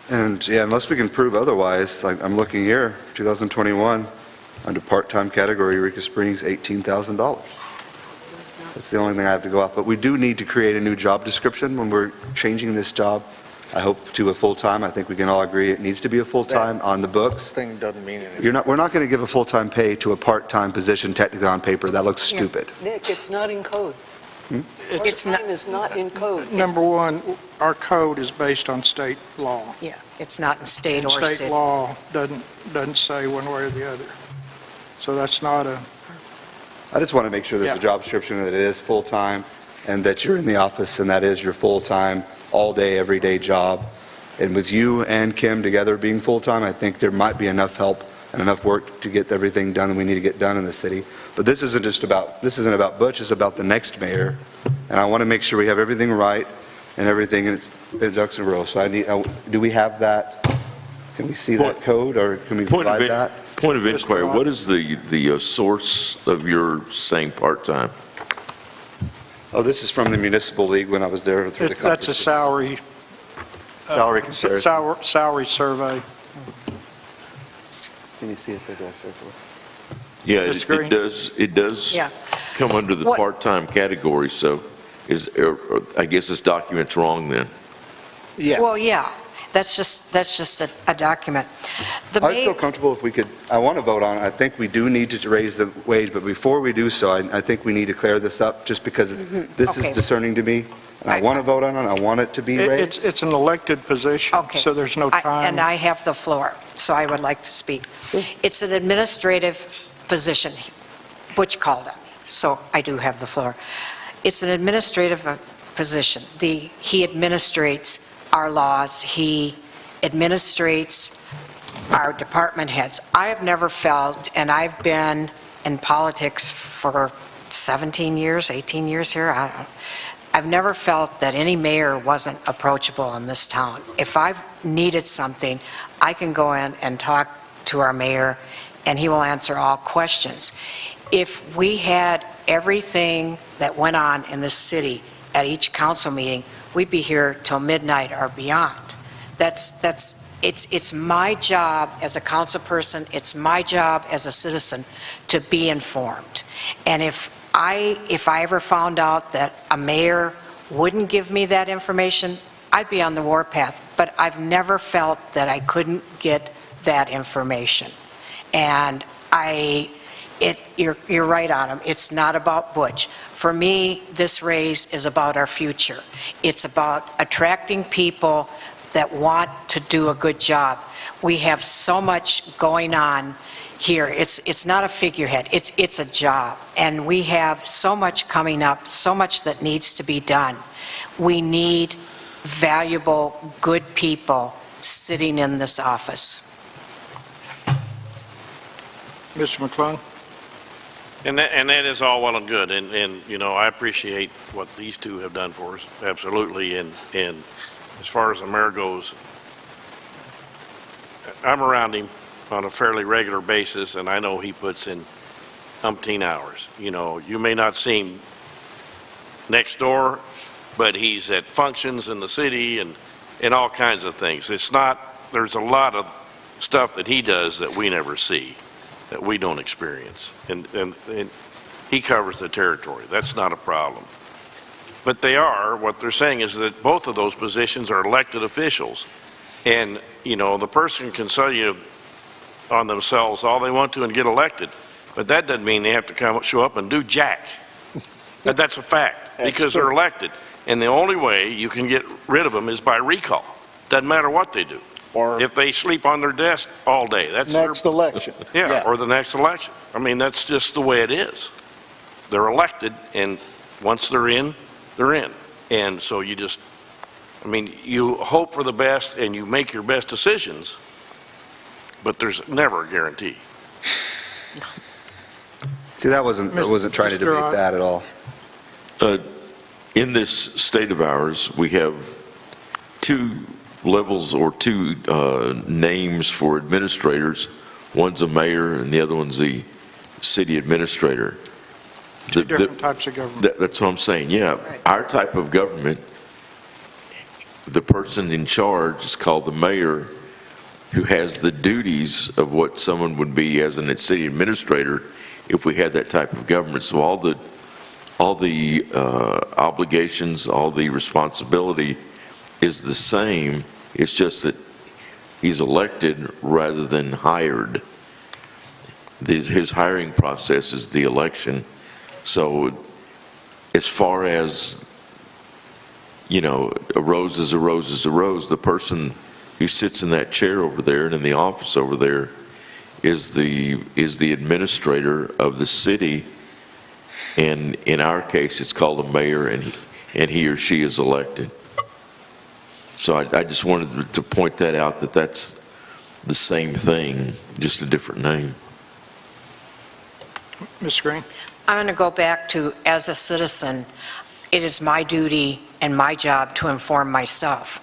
And yeah, unless we can prove otherwise, like I'm looking here, 2021, under part-time category, Eureka Springs, $18,000. That's the only thing I have to go off. But we do need to create a new job description when we're changing this job. I hope to a full-time. I think we can all agree it needs to be a full-time on the books. Thing doesn't mean anything. We're not going to give a full-time pay to a part-time position technically on paper. That looks stupid. Nick, it's not in code. It's not- Part-time is not in code. Number one, our code is based on state law. Yeah, it's not in state And or state city. law doesn't say one way or the other. So that's not a, I just want to make sure there's a Yeah. job description, that it is full-time, and that you're in the office, and that is your full-time, all-day, everyday job. And with you and Kim together being full-time, I think there might be enough help and enough work to get everything done that we need to get done in the city. But this isn't about Butch, it's about the next mayor. And I want to make sure we have everything right and everything in its ducks in a row. So do we have that? Can we see that code, or can we provide that? Point of inquiry, what is the source of your saying part-time? Oh, this is from the municipal league when I was there through the that's a conference. salary. Salary comparison. Salary survey. Can you see it there, do I circle it? Yeah, Ms. Green? it does Yeah. come under the What- part-time category, so I guess this document's wrong then. Yeah. Well, yeah, that's just a document. The I feel mayor, comfortable if we could, I want to vote on it. I think we do need to raise the wage, but before we do so, I think we need to clear this up, just because this is Okay. discerning to me. And I want to vote on it, I want it to be raised. It's an elected position, Okay. so there's no And time. I have the floor, so I would like to speak. It's an administrative position. Butch called on me, so I do have the floor. It's an administrative position. He administrates our laws, he administrates our department heads. I have never felt, and I've been in politics for 17 years, 18 years here, I don't know. I've never felt that any mayor wasn't approachable in this town. If I've needed something, I can go in and talk to our mayor, and he will answer all questions. If we had everything that went on in this city at each council meeting, we'd be here till midnight or beyond. It's my job as a council person, it's my job as a citizen to be informed. And if I ever found out that a mayor wouldn't give me that information, I'd be on the warpath. But I've never felt that I couldn't get that information. And you're right on him. It's not about Butch. For me, this raise is about our future. It's about attracting people that want to do a good job. We have so much going on here. It's not a figurehead. It's a job. And we have so much coming up, so much that needs to be done. We need valuable, good people sitting in this office. Mr. McClung? And that is all well and good, and I appreciate what these two have done for us, absolutely, and as far as the mayor goes, I'm around him on a fairly regular basis, and I know he puts in umpteen hours. You may not see him next door, but he's at functions in the city and all kinds of things. There's a lot of stuff that he does that we never see, that we don't experience. And he covers the territory. That's not a problem. but they are, what they're saying is that both of those positions are elected officials. And, the person can sell you on themselves all they want to and get elected, but that doesn't mean they have to show up and do jack. That's a fact, because they're elected. And the only way you can get rid of them is by recall. Doesn't matter what they do. Or If they sleep on their desk all day, that's next election. yeah, or the next election. I mean, that's just the way it is. They're elected, and once they're in, they're in. And so you hope for the best and you make your best decisions, but there's never a guarantee. See, I wasn't trying to debate that at all. In this state of ours, we have two levels or two names for administrators. One's a mayor and the other one's the city administrator. Two different types of government. That's what I'm saying, yeah. Our type of government, the person in charge is called the mayor, who has the duties of what someone would be as a city administrator if we had that type of government. So all the obligations, all the responsibility is the same. It's just that he's elected rather than hired. His hiring process is the election. So as far as, a rose is a rose is a rose, the person who sits in that chair over there and in the office over there is the administrator of the city. And in our case, it's called a mayor, and he or she is elected. So I just wanted to point that out, that's the same thing, just a different name. Ms. Green? I'm going to go back to, as a citizen, it is my duty and my job to inform myself.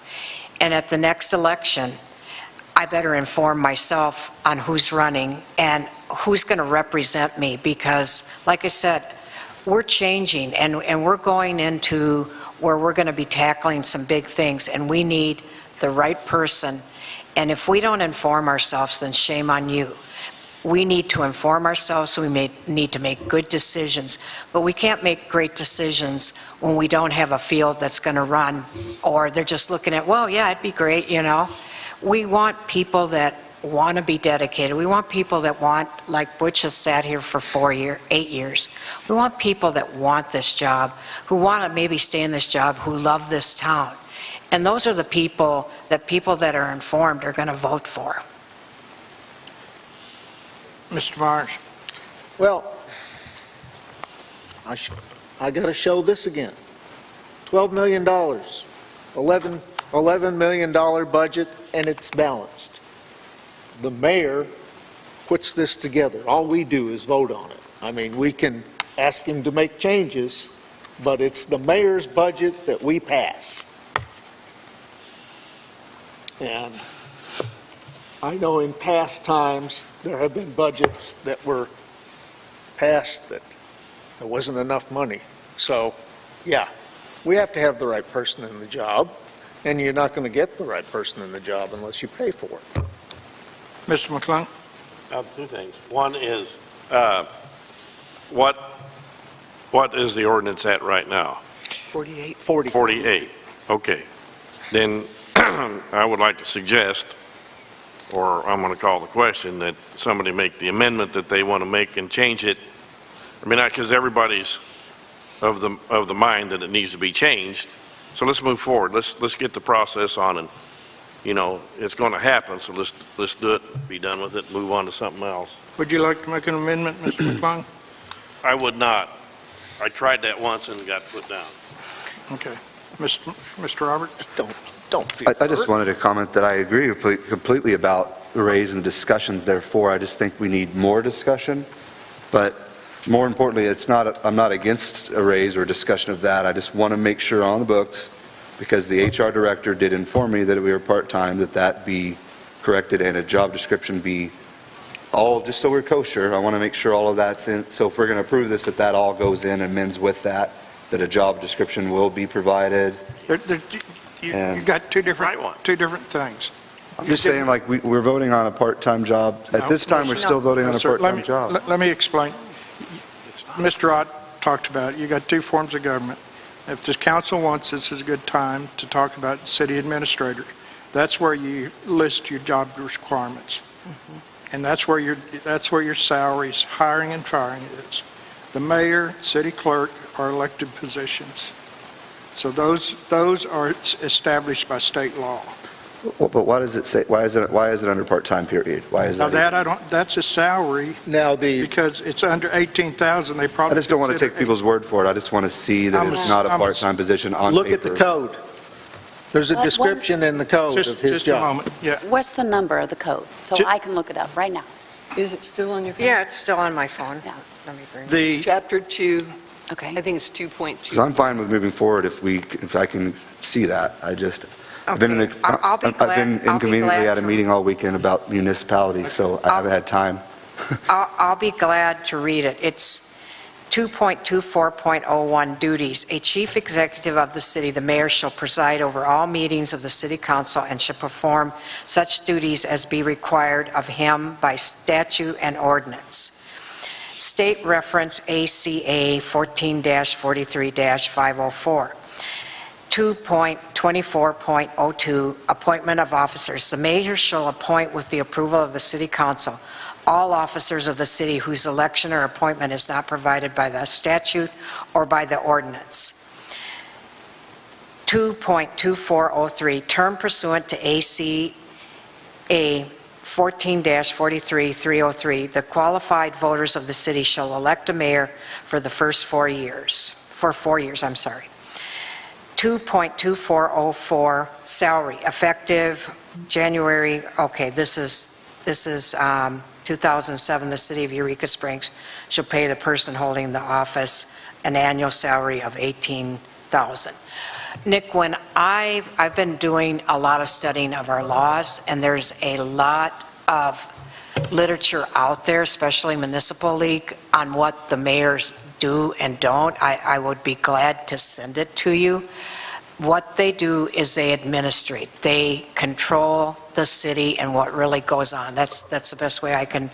And at the next election, I better inform myself on who's running and who's going to represent me, because, like I said, we're changing and we're going into where we're going to be tackling some big things, and we need the right person. And if we don't inform ourselves, then shame on you. We need to inform ourselves, so we need to make good decisions. But we can't make great decisions when we don't have a field that's going to run, or they're just looking at, well, yeah, it'd be great, We want people that want to be dedicated. We want people that want, like Butch has sat here for 8 years. We want people that want this job, who want to maybe stay in this job, who love this town. And those are the people that are informed are going to vote for. Mr. Myers? Well, I got to show this again. $12 million, $11 million budget, and it's balanced. The mayor puts this together. All we do is vote on it. I mean, we can ask him to make changes, but it's the mayor's budget that we pass. And I know in past times, there have been budgets that were passed that there wasn't enough money. So, yeah, we have to have the right person in the job, and you're not going to get the right person in the job unless you pay for it. Mr. McClung? Two things. One is, what is the ordinance at right now? 48. 48. Okay. Then I would like to suggest, or I'm going to call the question, that somebody make the amendment that they want to make and change it. I mean, because everybody's of the mind that it needs to be changed. So let's move forward. Let's get the process on, and it's going to happen. So let's do it, be done with it, move on to something else. Would you like to make an amendment, Mr. McClung? I would not. I tried that once and got put down. Okay. Mr. Roberts? Don't feel I just hurt. wanted to comment that I agree completely about the raise and discussions. Therefore, I just think we need more discussion. But more importantly, I'm not against a raise or discussion of that. I just want to make sure on the books, because the HR director did inform me that we were part-time, that be corrected and a job description be all, just so we're kosher. I want to make sure all of that's in. So if we're going to approve this, that all goes in and amends with that a job description will be provided. You got two different things. I'm just saying, like, we're voting on a part-time job. At this time, we're still voting on a Sir, part-time job. Let me explain. Mr. Ott talked about it. You got two forms of government. if this council wants, this is a good time to talk about city administrator. That's where you list your job requirements. And that's where your salaries, hiring and firing is. The mayor, city clerk are elected positions. So those are established by state law. Well, but why does it say, why is it under part-time period? Why is Now that? that's a salary, Now, because it's under 18,000, they probably I just don't want to take consider people's word for it. I just want to see that it's not a part-time position on paper. look at the code. There's a What- description in the code of his Just a job. moment, yeah. What's the number of the code? So Ju- I can look it up right now. Is it still on your phone? Yeah, it's still on my phone. Yeah. Let me bring it. The, Chapter 2, Okay. I think it's Because 2.2. I'm fine with moving forward if I can see that. I've been Okay. I'll be glad- inconveniently at a to- meeting all weekend about municipalities, so I haven't had time. I'll be glad to read it. It's 2.24.01 duties. A chief executive of the city, the mayor, shall preside over all meetings of the city council and shall perform such duties as be required of him by statute and ordinance. State reference ACA 14-43-504. 2.24.02, appointment of officers. The mayor shall appoint with the approval of the city council all officers of the city whose election or appointment is not provided by the statute or by the ordinance. 2.2403, term pursuant to ACA 14-43-303, the qualified voters of the city shall elect a mayor for the first 4 years. For 4 years, I'm sorry. 2.2404, salary, effective January, okay, this is 2007, the city of Eureka Springs shall pay the person holding the office an annual salary of $18,000. Nick, when I've been doing a lot of studying of our laws, and there's a lot of literature out there, especially municipal league, on what the mayors do and don't. I would be glad to send it to you. What they do is they administrate. They control the city and what really goes on. That's the best way I can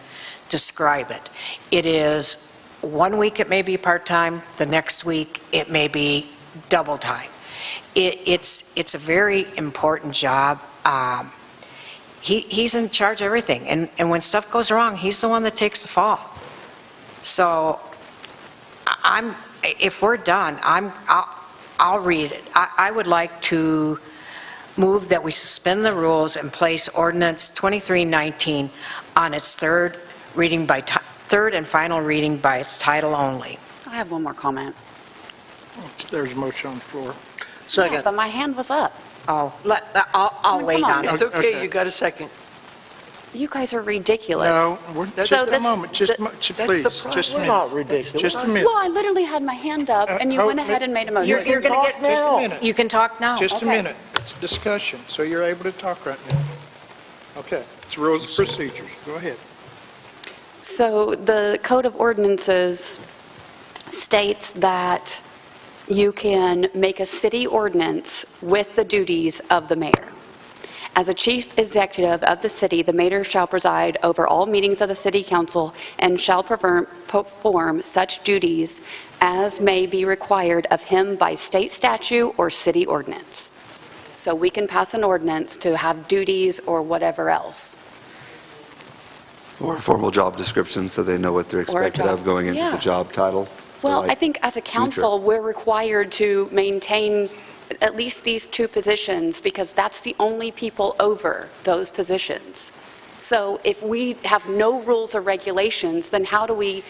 describe it. It is 1 week it may be part-time, the next week it may be double time. It's a very important job. He's in charge of everything, and when stuff goes wrong, he's the one that takes the fall. So if we're done, I'll read it. I would like to move that we suspend the rules and place Ordinance 2319 on its third and final reading by its title only. I have one more comment. there's a motion on the floor. Yeah, Second. but my hand was up. Oh, I'll Come wait on. on it. It's okay, Okay. you got a second. You guys are ridiculous. No, That's- just a this- moment, just, the- please, That's the just process. a We're not minute. ridiculous. Just a minute. Well, I literally had my hand up, and you went ahead and made a motion. You're going to talk get, now. Just a minute. you can talk now. Just a Okay. minute. It's discussion, so you're able to talk right now. Okay, it's rules of procedures. Go ahead. So the Code of Ordinances states that you can make a city ordinance with the duties of the mayor. As a chief executive of the city, the mayor shall preside over all meetings of the city council and shall perform such duties as may be required of him by state statute or city ordinance. So we can pass an ordinance to have duties or whatever else. Or a formal job description, so they know what they're Or a expected job- of going into yeah. the job title. Well, Like I think as a council, we're required to maintain at least these two positions because that's the only people over those positions. So if we have no rules or regulations, then how do we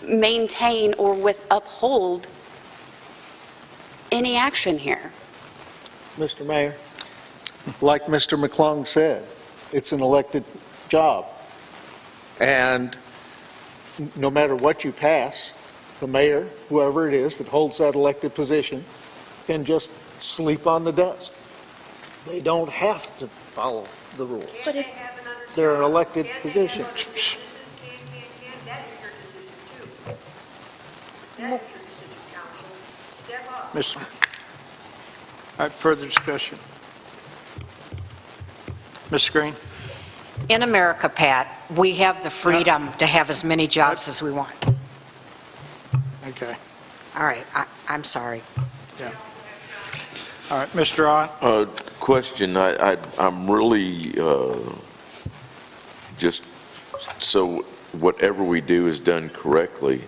maintain or uphold any action here? Mr. Mayor, like Mr. McClung said, it's an elected job. And no matter what you pass, the mayor, whoever it is that holds that elected position, can just sleep on the desk. They don't have to follow the rules. But if, They're an elected position. Mr. All right, further discussion. Ms. Green? In America, Pat, we have the freedom to have as many jobs as we want. Okay. All right, I'm sorry. All right, Mr. Ott? Question, I'm really, just, so whatever we do is done correctly.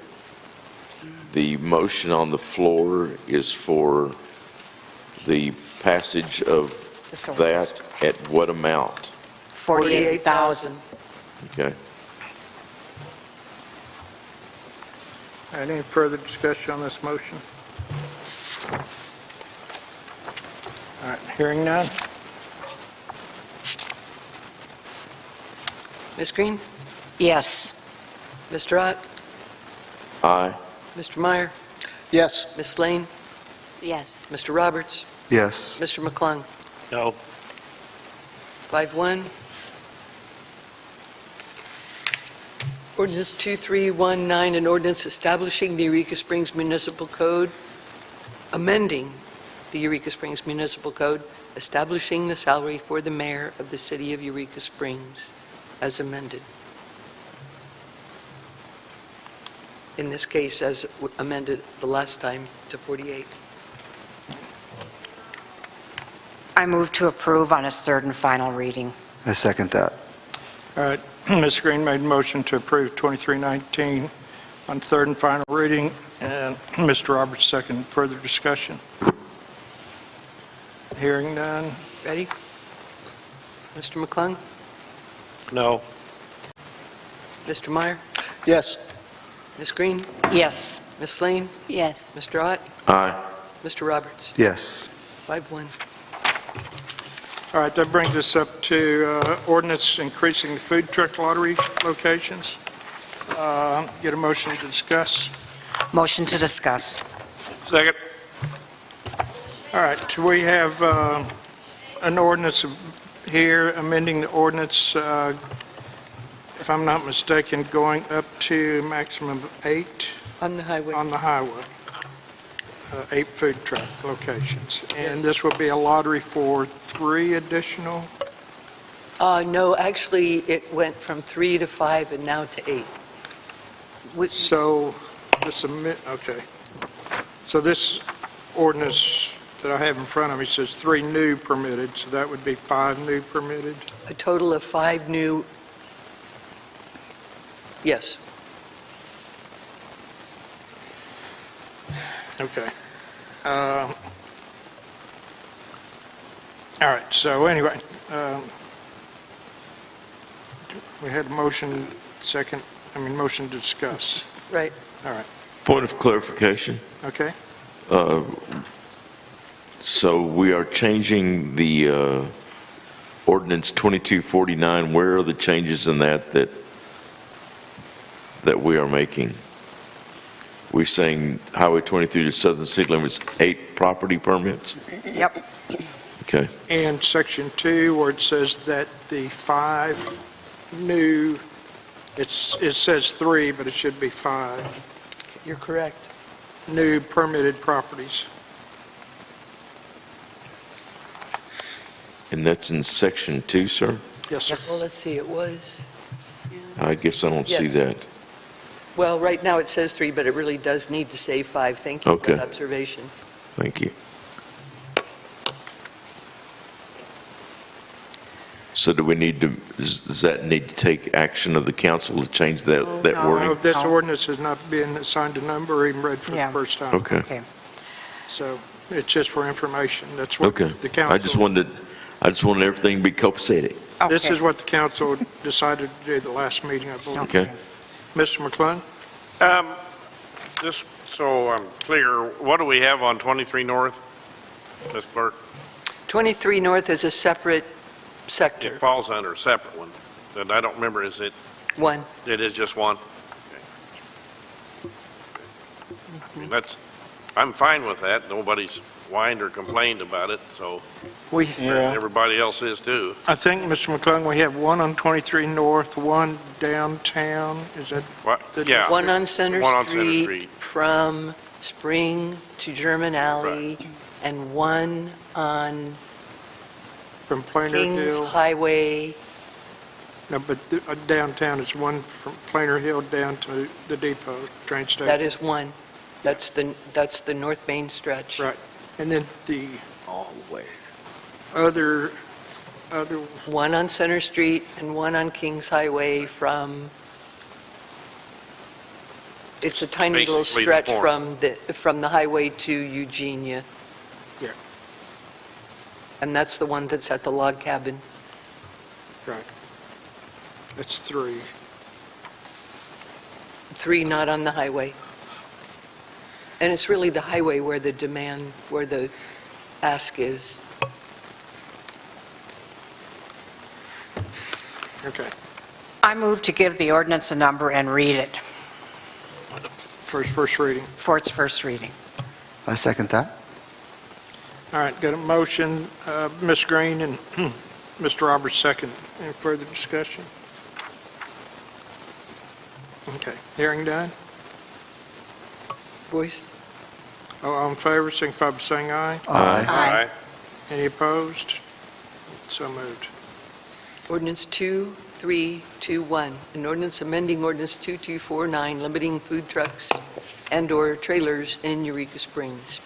The motion on the floor is for the passage of that at what amount? 48,000. Okay. Any further discussion on this motion? All right, hearing none. Ms. Green? Yes. Mr. Ott? Aye. Mr. Meyer? Yes. Ms. Lane? Yes. Mr. Roberts? Yes. Mr. McClung? No. 5-1. Ordinance 2319, an ordinance establishing the Eureka Springs Municipal Code, amending the Eureka Springs Municipal Code, establishing the salary for the mayor of the city of Eureka Springs as amended. In this case, as amended the last time to 48. I move to approve on its third and final reading. I second that. All right, Ms. Green made a motion to approve 2319 on third and final reading, and Mr. Roberts second. Further discussion? Hearing none. Ready? Mr. McClung? No. Mr. Meyer? Yes. Ms. Green? Yes. Ms. Lane? Yes. Mr. Ott? Aye. Mr. Roberts? Yes. 5-1. All right, that brings us up to ordinance increasing the food truck lottery locations. Get a motion to discuss. Motion to discuss. Second. All right, we have an ordinance here amending the ordinance, if I'm not mistaken, going up to a maximum of 8 On the highway. on the highway, 8 food truck locations. And this will be a lottery for 3 additional? No, actually, it went from 3 to 5 and now to 8. So, okay. So this ordinance that I have in front of me says 3 new permitted, so that would be 5 new permitted? A total of 5 new, yes. Okay. All right, so anyway, we had a motion motion to discuss. Right. All right, Point of clarification. okay? So we are changing the ordinance 2249. Where are the changes in that we are making? We're saying Highway 23 to southern city limits, 8 property permits? Yep. Okay. And section 2, where it says that the 5 new, it says 3, but it should be 5 You're correct. new permitted properties. And that's in section 2, sir? Yes, sir. Yes. Well, let's see, it was, I guess I don't see Yes. that. well, right now it says 3, but it really does need to say 5. Thank you for Okay. that observation. Thank you. So do we need to, does that need to take action of the council to change that no. No, wording? this ordinance has not been assigned a number or even read for the Yeah. first time. Okay. Okay. So it's just for information. That's what Okay. the council... I just wanted everything to be copacetic. This Okay. is what the council decided to do at the last meeting, I believe. Okay. Mr. McClung? Just so I'm clear, what do we have on 23 North, Ms. Clerk? 23 North is a separate It sector. falls under a separate one, and I don't remember, is it, 1. it is just one? I mean, I'm fine with that, nobody's whined or complained about it, so everybody else is too. I think, Mr. McClung, we have one on 23 North, one downtown. Is that... What? the- Yeah. 1 on Center One on Center Street Street. from Spring to German Alley, and 1 on From Plainer Kings Hill? Highway. No, but downtown, it's one from Plainer Hill down to the depot, train station. That is 1. That's the North Main stretch. Right. And then the All the way. other, One on Center Street and one on Kings Highway it's a tiny little Basically the stretch corner. from the highway to Eugenia. Yeah. And that's the one that's at the log cabin. right. That's 3. 3 not on the highway. And it's really the highway where the demand, where the ask is. Okay. I move to give the ordinance a number and read it First reading. for its first reading. I second that. All right, got a motion, Ms. Green and Mr. Roberts second. Any further discussion? Okay, hearing done. Voice? All in favor, signify by saying aye. Aye. Any opposed? So moved. Ordinance 2321, an ordinance amending ordinance 2249, limiting food trucks and/or trailers in Eureka Springs.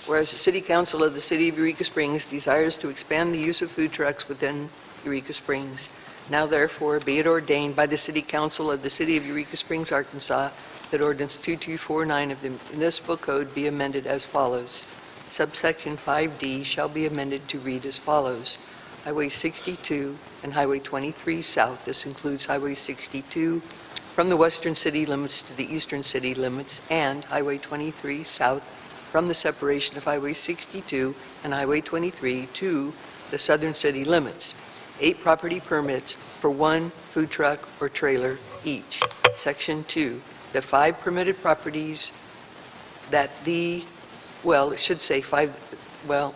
Whereas the City Council of the City of Eureka Springs desires to expand the use of food trucks within Eureka Springs, now therefore be it ordained by the City Council of the City of Eureka Springs, Arkansas, that ordinance 2249 of the municipal code be amended as follows. Subsection 5D shall be amended to read as follows. Highway 62 and Highway 23 south, this includes Highway 62 from the western city limits to the eastern city limits, and Highway 23 south from the separation of Highway 62 and Highway 23 to the southern city limits. 8 property permits for 1 food truck or trailer each. Section 2, the 5 permitted properties that the, well, it should say 5, well,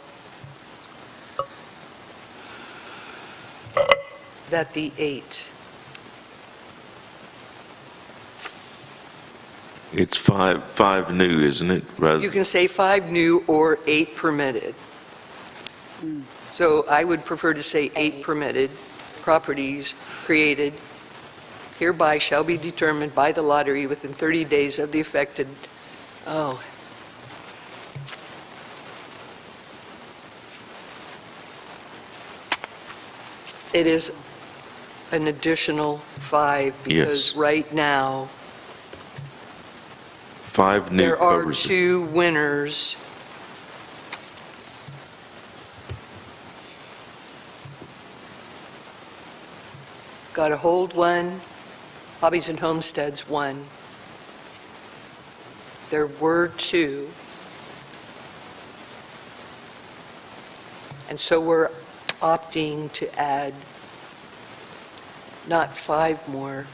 that the 8. It's five new, isn't it? Rather, You can say 5 new or 8 permitted. So I would prefer to say 8 permitted properties created hereby shall be determined by the lottery within 30 days of the affected, oh. It is an additional 5 because Yes. right now, 5 new there are covers it. 2 winners. Got to hold 1, Hobbies and Homesteads 1. There were 2. And so we're opting to add not 5 more,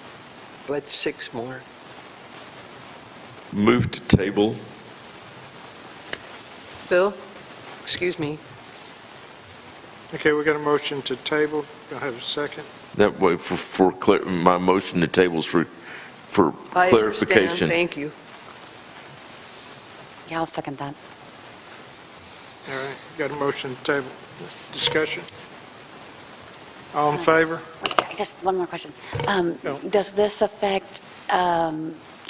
but 6 more. Move to table. Bill? Excuse me. Okay, we got a motion to table. Do I have a second? That way, my motion to tables for I clarification. understand, thank you. Yeah, I'll second that. All right, got a motion to table. Discussion? All in favor? Wait, just one more question. No. Does this affect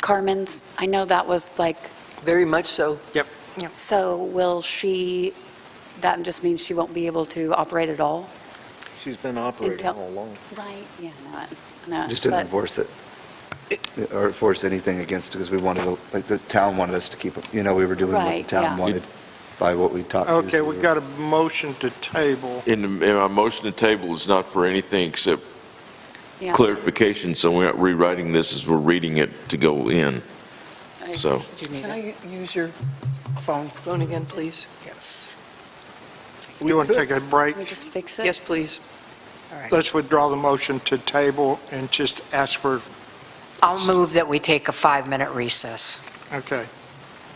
Carmen's? I know that was like, Very much so. so will she, that just means she won't be able to operate at all? She's been operating Intel- all along. Right, yeah, no. Just didn't but- enforce it, or force anything against it, because we wanted, like, the town wanted us to keep, we were doing what the Right, town yeah. wanted by what we talked to. Okay, so we were- got a motion to table. In my motion to table is not for anything except Yeah. clarification, so we're not rewriting this as we're reading it to go in. So, Can I use your phone again, please? Yes. You want to take a break? Can we just fix it? Yes, please. All right. Let's withdraw the motion to table and just ask for, I'll move that we take a 5-minute recess. okay.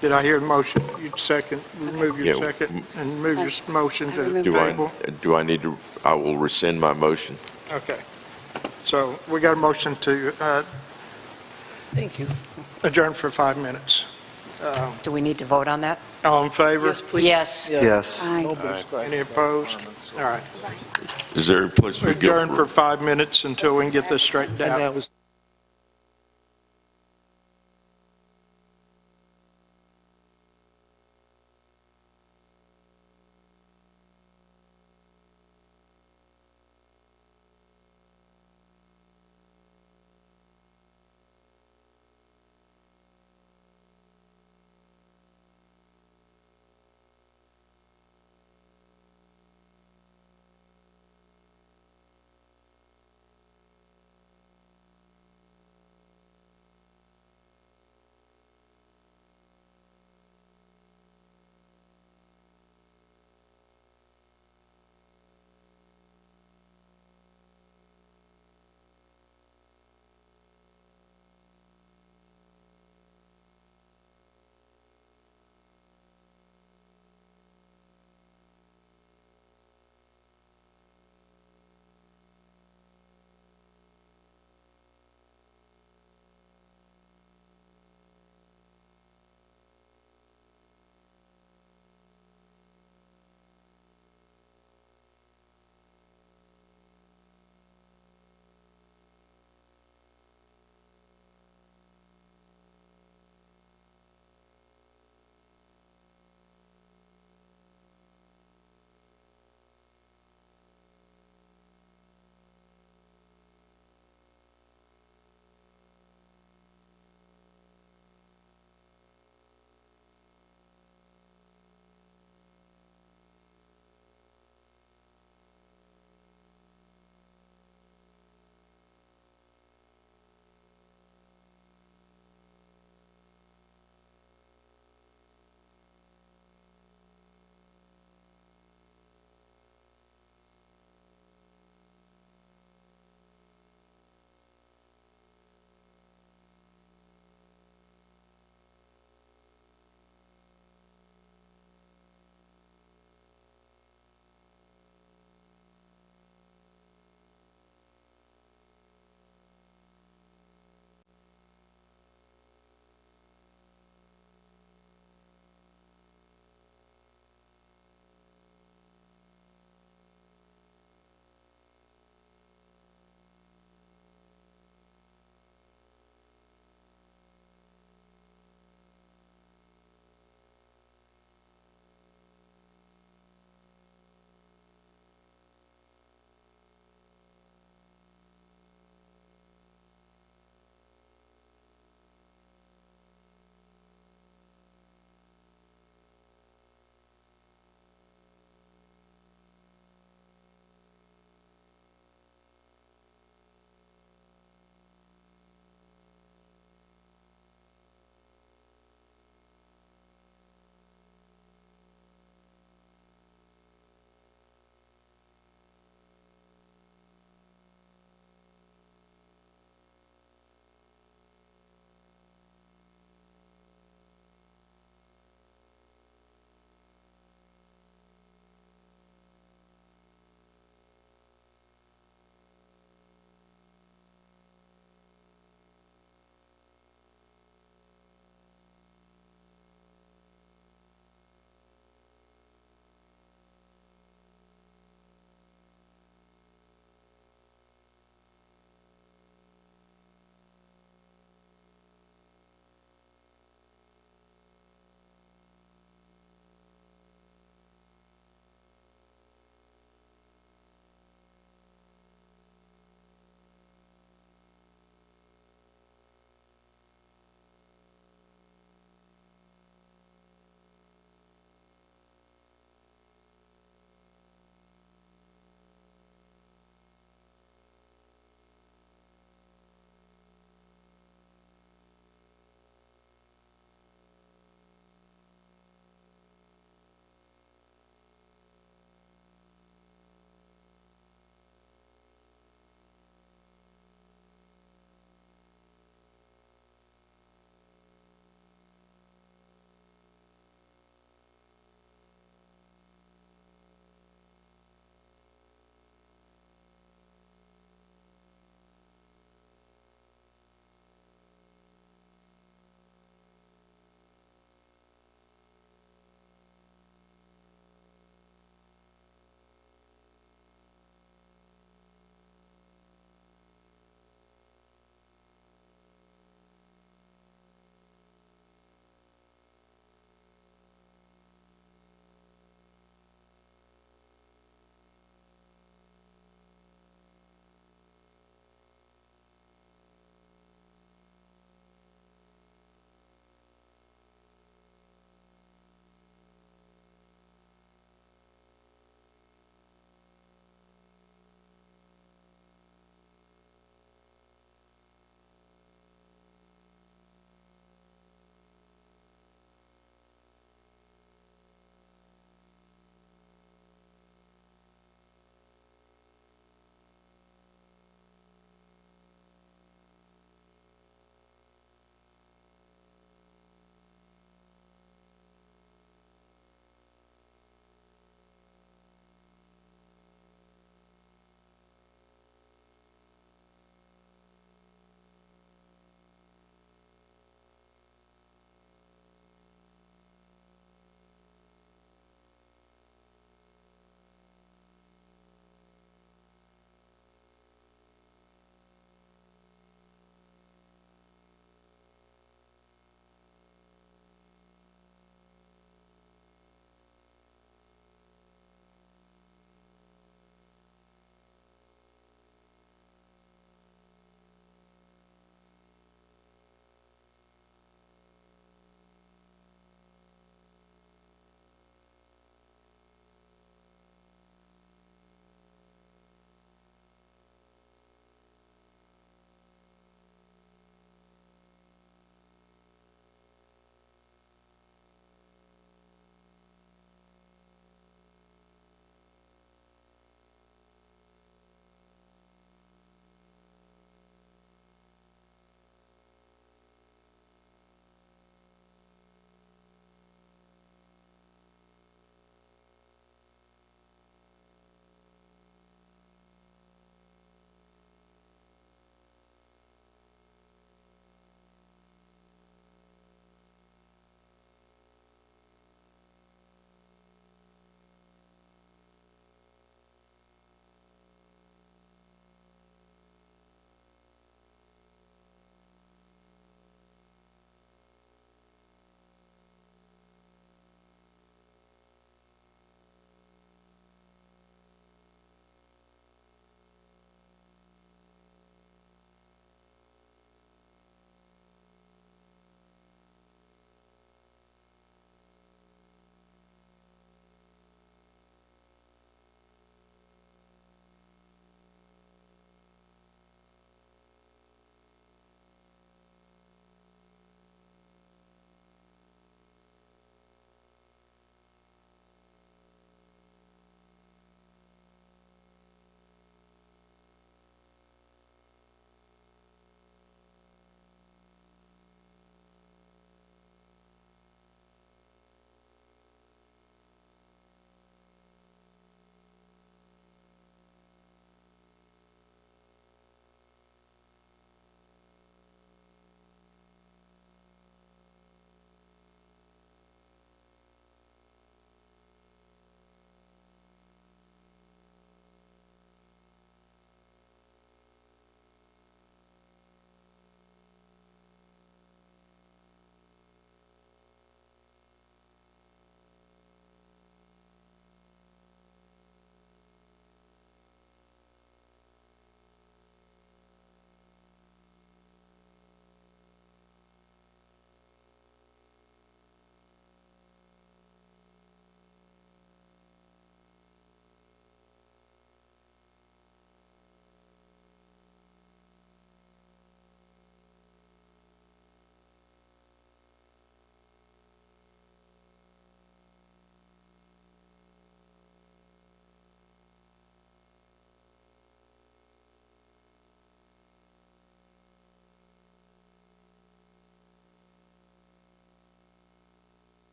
Did I hear the motion? You second, remove your Yeah. second, and move your motion I to remove table? do I need to, I will rescind my motion. Okay. So we got a motion to Thank you. adjourn for 5 minutes. Do we need to vote on that? All in favor? Yes, please. Yes. Yes. Aye. Any opposed? All right. Is there a place we go Adjourn for 5 minutes until we can get this straightened out. And that was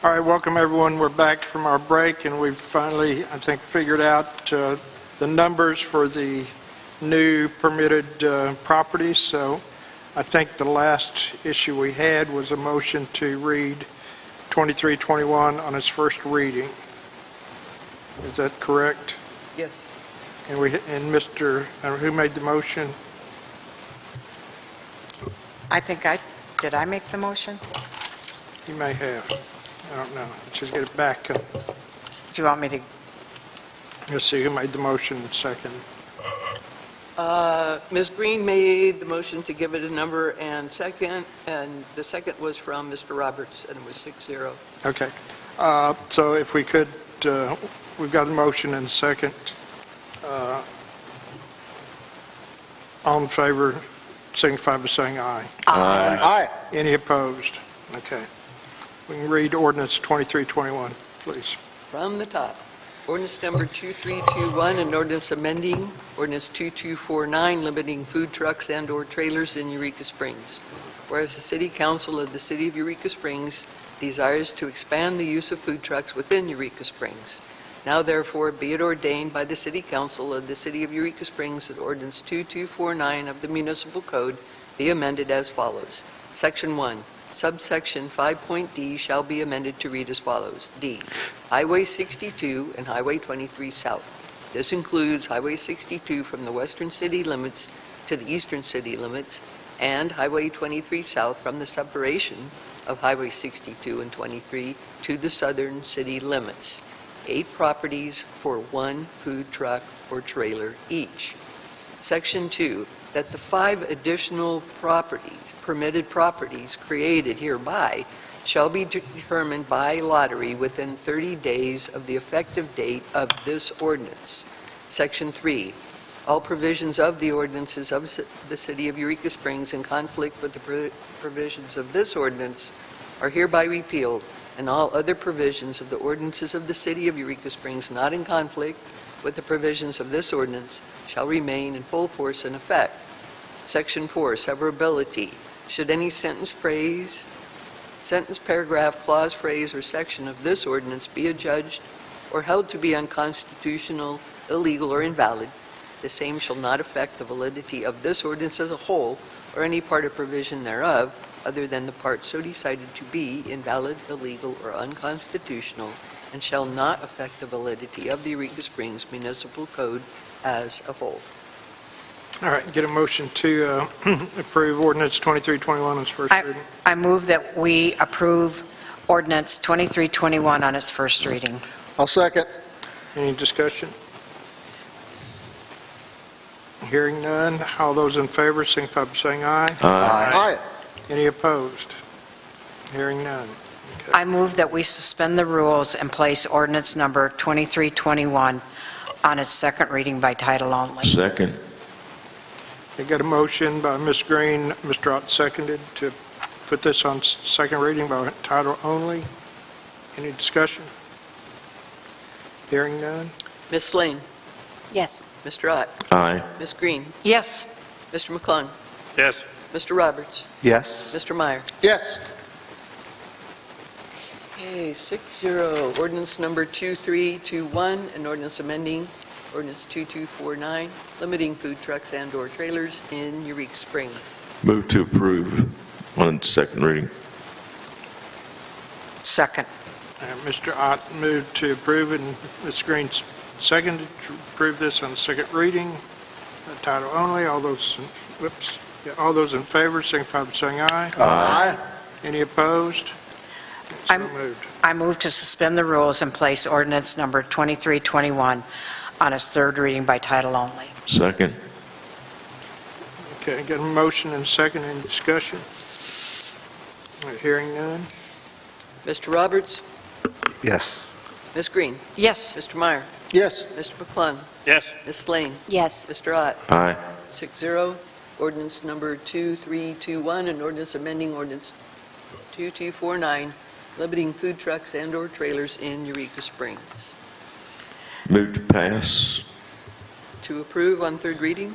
All right, welcome everyone. We're back from our break, and we've finally, I think, figured out the numbers for the new permitted properties. So I think the last issue we had was a motion to read 2321 on its first reading. Is that correct? Yes. And Mr., who made the motion? I think did I make the motion? You may have. I don't know. Let's get it back. Do you want me to? Let's see who made the motion second. Ms. Green made the motion to give it a number and the second was from Mr. Roberts, and it was 6-0. Okay. So if we could, we've got a motion and a second. All in favor, signify by saying aye. Aye. Any opposed? Okay. We can read ordinance 2321, please. From the top, ordinance number 2321, an ordinance amending ordinance 2249, limiting food trucks and/or trailers in Eureka Springs. Whereas the City Council of the City of Eureka Springs desires to expand the use of food trucks within Eureka Springs. Now therefore be it ordained by the City Council of the City of Eureka Springs that ordinance 2249 of the Municipal Code be amended as follows. Section 1. Subsection 5.d shall be amended to read as follows. D. Highway 62 and Highway 23 South. This includes Highway 62 from the western city limits to the eastern city limits, and Highway 23 South from the separation of Highway 62 and 23 to the southern city limits. 8 properties for 1 food truck or trailer each. Section 2. That the 5 additional permitted properties created hereby shall be determined by lottery within 30 days of the effective date of this ordinance. Section 3. All provisions of the ordinances of the City of Eureka Springs in conflict with the provisions of this ordinance are hereby repealed, and all other provisions of the ordinances of the City of Eureka Springs not in conflict with the provisions of this ordinance shall remain in full force and effect. Section 4, severability. Should any sentence, paragraph, clause, phrase, or section of this ordinance be adjudged or held to be unconstitutional, illegal, or invalid, the same shall not affect the validity of this ordinance as a whole or any part or provision thereof, other than the part so decided to be invalid, illegal, or unconstitutional, and shall not affect the validity of the Eureka Springs Municipal Code as a whole. All right, get a motion to approve ordinance 2321 on its first reading. I move that we approve ordinance 2321 on its first reading. I'll second. Any discussion? Hearing none. All those in favor, signify by saying aye. Aye. Any opposed? Hearing none. I move that we suspend the rules and place ordinance number 2321 on its second reading by title only. Second. I got a motion by Ms. Green, Mr. Ott seconded, to put this on second reading by title only. Any discussion? Hearing none. Ms. Lane, Yes. Mr. Ott, Aye. Ms. Green, Yes. Mr. McClung, Yes. Mr. Roberts, Yes. Mr. Meyer. Yes. Okay, 6-0. Ordinance number 2321, an ordinance amending ordinance 2249, limiting food trucks and/or trailers in Eureka Springs. Move to approve on second reading. Second. Mr. Ott moved to approve it, and Ms. Green seconded to approve this on second reading, title only. All those in favor, signify by saying aye. Aye. Any opposed? So moved. I move to suspend the rules and place ordinance number 2321 on its third reading by title only. Second. Okay, got a motion and a second. Any discussion? All right, hearing none. Mr. Roberts, Yes. Ms. Green, Yes. Mr. Meyer, Yes. Mr. McClung, Yes. Ms. Lane, Yes. Mr. Ott. Aye. 6-0. Ordinance number 2321, an ordinance amending ordinance 2249, limiting food trucks and/or trailers in Eureka Springs. Move to pass. To approve on third reading?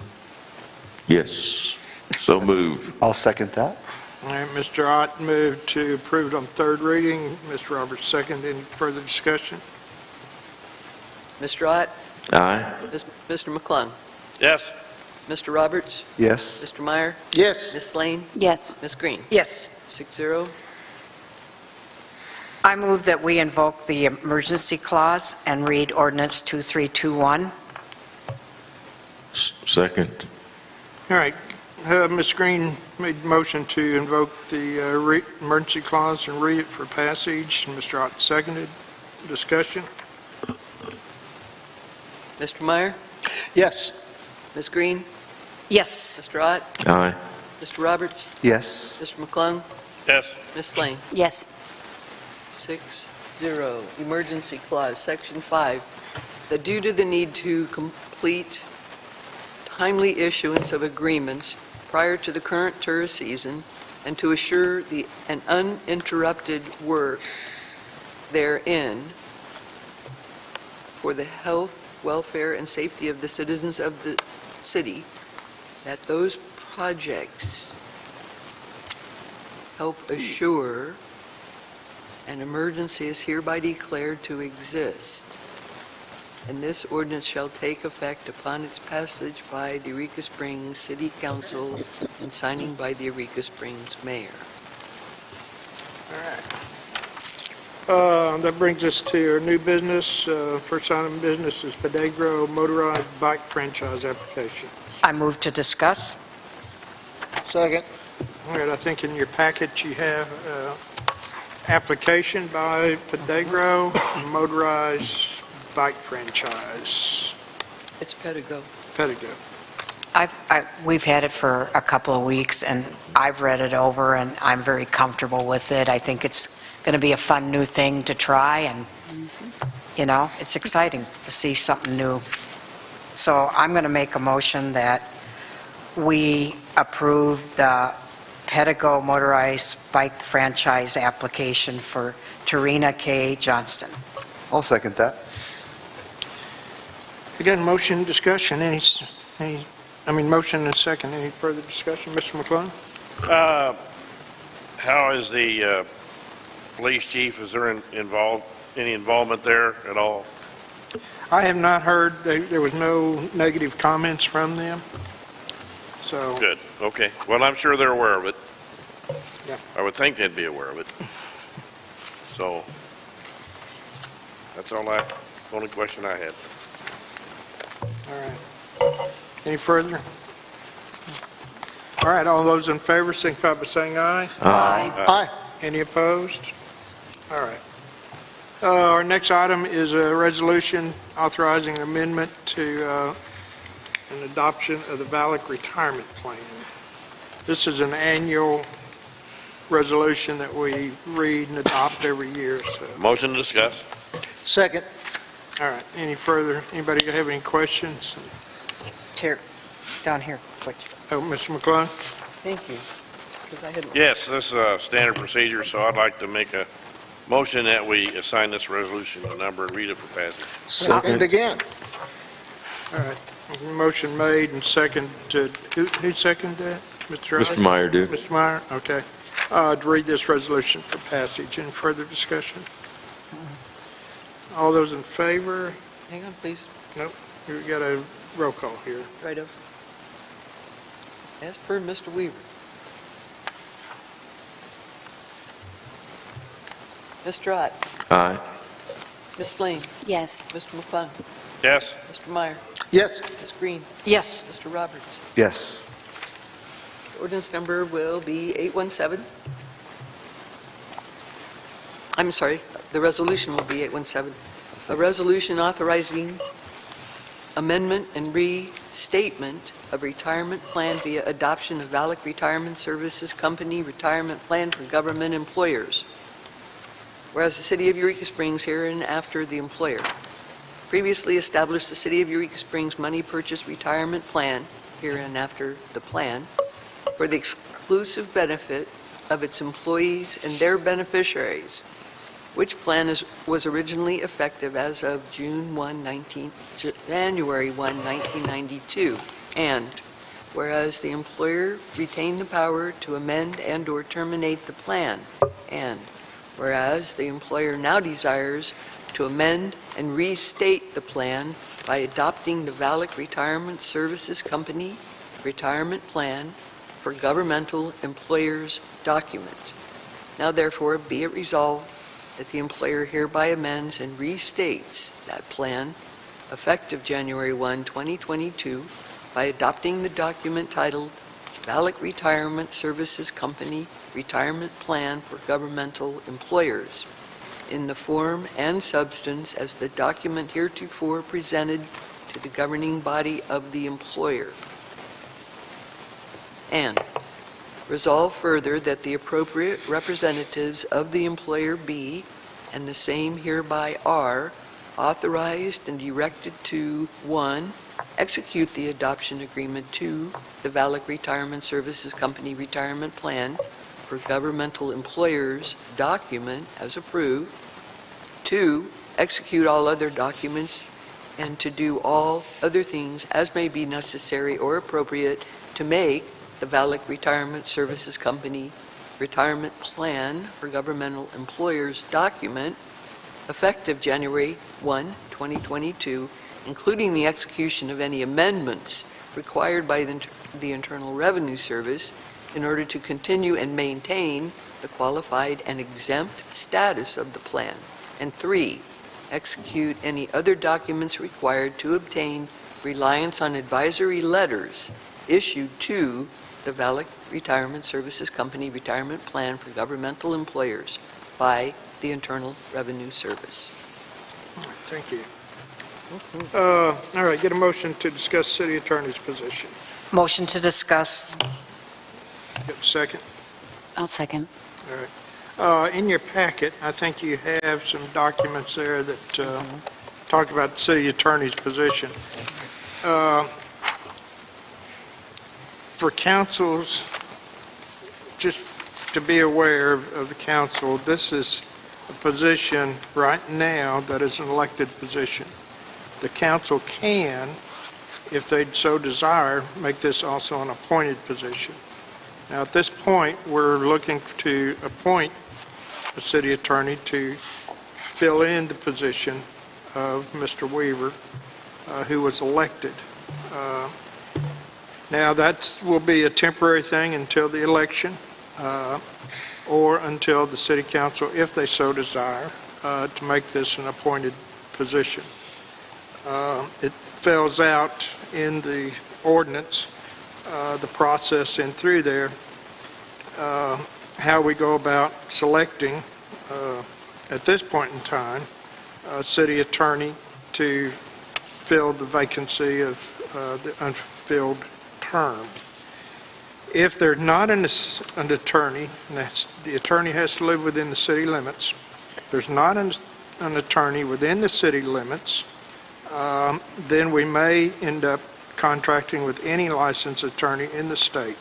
Yes. So move. I'll second that. All right, Mr. Ott moved to approve it on third reading. Mr. Roberts second. Any further discussion? Mr. Ott, Aye. Mr. McClung, Yes. Mr. Roberts, Yes. Mr. Meyer, Yes. Ms. Lane, Yes. Ms. Green. Yes. 6-0. I move that we invoke the emergency clause and read Ordinance 2321. Second. All right, Ms. Green made the motion to invoke the emergency clause and read it for passage. Mr. Ott seconded. Discussion? Mr. Meyer, Yes. Ms. Green, Yes. Mr. Ott, Aye. Mr. Roberts, Yes. Mr. McClung, Yes. Ms. Lane. Yes. 6-0. Emergency clause, section 5, that due to the need to complete timely issuance of agreements prior to the current tourist season and to assure an uninterrupted work therein for the health, welfare, and safety of the citizens of the city, that those projects help assure an emergency is hereby declared to exist, and this ordinance shall take effect upon its passage by the Eureka Springs City Council and signing by the Eureka Springs Mayor. That brings us to our new business. First item of business is Pedegro motorized bike franchise application. I move to discuss. Second. All right, I think in your packet you have application by Pedegro motorized bike franchise. It's Pedigo. Pedegro. We've had it for a couple of weeks, and I've read it over, and I'm very comfortable with it. I think it's going to be a fun new thing to try, and, you know, it's exciting to see something new. So I'm going to make a motion that we approve the Pedigo motorized bike franchise application for Tarina K. Johnston. I'll second that. Again, motion, discussion, motion and second. Any further discussion? Mr. McClung? How is the police chief, is there any involvement there at all? I have not heard, there was no negative comments from them, so. Good, okay. Well, I'm sure they're aware of it. Yeah. I would think they'd be aware of it. So, that's only question I had. All right. Any further? All right, all those in favor, signify by saying aye. Aye. Any opposed? All right. Our next item is a resolution authorizing an amendment to an adoption of the VALIC retirement plan. This is an annual resolution that we read and adopt every year, so. Motion to discuss? Second. All right, any further, anybody have any questions? Here, down here, quick. Oh, Mr. McClung? Thank you, because I hadn't... Yes, this is standard procedure, so I'd like to make a motion that we assign this resolution a number and read it for passage. Second again. All right, motion made and second to, who seconded that? Mr. Ross? Mr. Meyer did. Mr. Meyer, okay. To read this resolution for passage. Any further discussion? All those in favor? Hang on, please. Nope, we got a roll call here. Right over. As per Mr. Weaver. Mr. Ott, Aye. Ms. Lane, Yes. Mr. McClung, Yes? Mr. Meyer, Yes. Ms. Green, Yes. Mr. Roberts. Yes. Ordinance number will be 817. I'm sorry, the resolution will be 817. A resolution authorizing amendment and restatement of retirement plan via adoption of VALIC Retirement Services Company retirement plan for government employers. Whereas the City of Eureka Springs, hereinafter the employer, previously established the City of Eureka Springs Money Purchase Retirement Plan, hereinafter the plan, for the exclusive benefit of its employees and their beneficiaries, which plan was originally effective as of January 1, 1992, and whereas the employer retain the power to amend and/or terminate the plan, and whereas the employer now desires to amend and restate the plan by adopting the Valak Retirement Services Company retirement plan for governmental employers document. Now therefore be it resolved that the employer hereby amends and restates that plan effective January 1, 2022 by adopting the document titled Valak Retirement Services Company Retirement Plan for Governmental Employers in the form and substance as the document heretofore presented to the governing body of the employer. And resolve further that the appropriate representatives of the employer be, and the same hereby are, authorized and directed to, 1, execute the adoption agreement to the Valak Retirement Services Company Retirement Plan for Governmental Employers document as approved, 2, execute all other documents and to do all other things as may be necessary or appropriate to make the Valak Retirement Services Company Retirement Plan for Governmental Employers document effective January 1, 2022, including the execution of any amendments required by the Internal Revenue Service in order to continue and maintain the qualified and exempt status of the plan. And 3, execute any other documents required to obtain reliance on advisory letters issued to the Valak Retirement Services Company Retirement Plan for Governmental Employers by the Internal Revenue Service. Thank you. All right, get a motion to discuss city attorney's position. Motion to discuss. Get a second? I'll second. All right. In your packet, I think you have some documents there that talk about the city attorney's position. For councils, just to be aware of the council, this is a position right now that is an elected position. The council can, if they so desire, make this also an appointed position. Now, at this point, we're looking to appoint a city attorney to fill in the position of Mr. Weaver, who was elected. Now, that will be a temporary thing until the election, or until the city council, if they so desire, to make this an appointed position. It fills out in the ordinance, the process in through there, how we go about selecting, at this point in time, a city attorney to fill the vacancy of the unfilled term. If there's not an attorney, and the attorney has to live within the city limits, if there's not an attorney within the city limits, then we may end up contracting with any licensed attorney in the state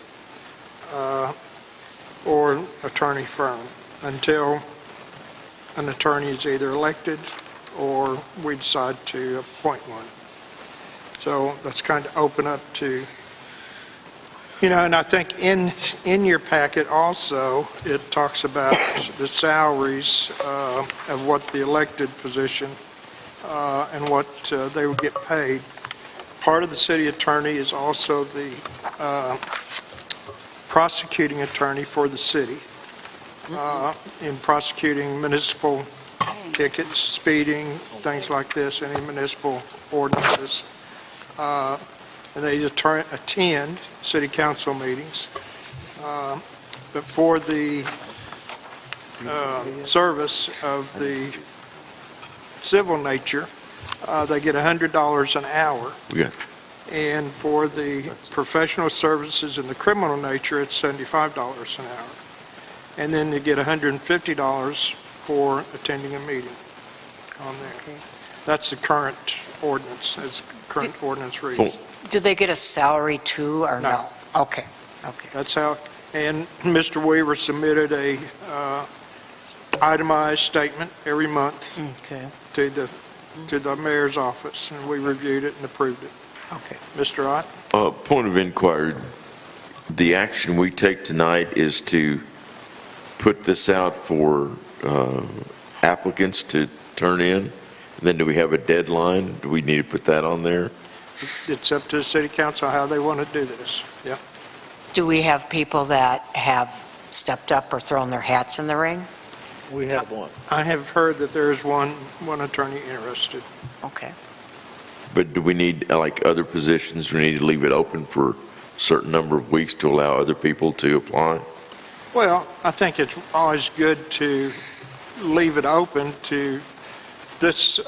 or attorney firm until an attorney is either elected or we decide to appoint one. So that's kind of open up to, and I think in your packet also, it talks about the salaries of what the elected position and what they would get paid. Part of the city attorney is also the prosecuting attorney for the city in prosecuting municipal tickets, speeding, things like this, any municipal ordinances. And they attend city council meetings. But for the service of the civil nature, they get $100 an hour. Yeah. And for the professional services in the criminal nature, it's $75 an hour. And then they get $150 for attending a meeting on there. That's the current ordinance, as current ordinance reads. Cool. Do they get a salary too, or no? Okay. That's how, and Mr. Weaver submitted a itemized statement every month Okay. to the mayor's office, and we reviewed it and approved it. Okay. Mr. Ott? Point of inquiry, the action we take tonight is to put this out for applicants to turn in? Then do we have a deadline? Do we need to put that on there? It's up to the city council how they want to do this. Yeah. Do we have people that have stepped up or thrown their hats in the ring? We have one. I have heard that there is one attorney interested. Okay. But do we need, like other positions, we need to leave it open for a certain number of weeks to allow other people to apply? Well, I think it's always good to leave it open to, this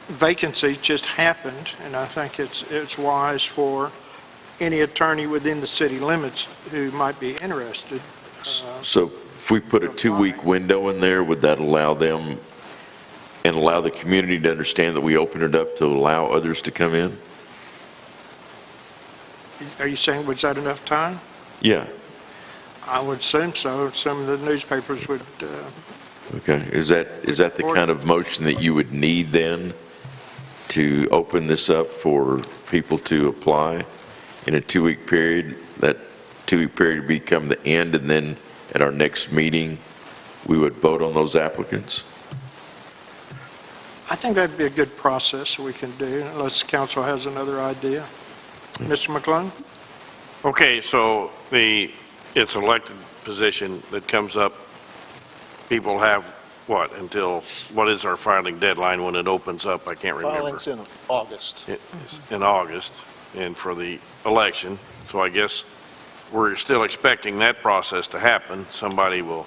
vacancy just happened, and I think it's wise for any attorney within the city limits who might be interested. So if we put a 2-week window in there, would that allow them and allow the community to understand that we open it up to allow others to come in? Are you saying, was that enough time? Yeah. I would assume so. Some of the newspapers would, Okay. Is that the kind of motion that you would need then to open this up for people to apply in a 2-week period? That 2-week period would become the end, and then at our next meeting, we would vote on those applicants? I think that'd be a good process we can do, unless the council has another idea. Mr. McClung? Okay, so it's an elected position that comes up. People have, what, until, what is our filing deadline when it opens up? I can't remember. Filing's in August. In August, and for the election. So I guess we're still expecting that process to happen. Somebody will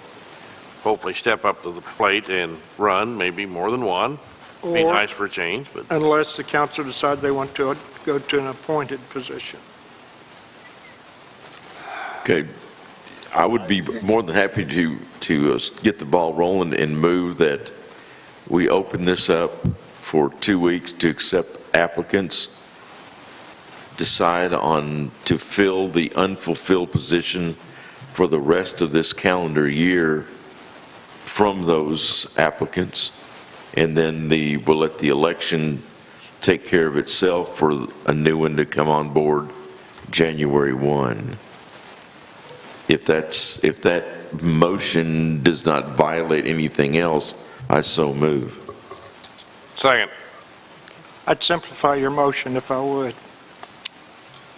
hopefully step up to the plate and run, maybe more than one. Be Or- nice for a change, but Unless the council decides they want to go to an appointed position. Okay. I would be more than happy to get the ball rolling and move that we open this up for 2 weeks to accept applicants, decide on to fill the unfulfilled position for the rest of this calendar year from those applicants, and then we'll let the election take care of itself for a new one to come on board January 1. If that motion does not violate anything else, I so move. second. I'd simplify your motion if I would.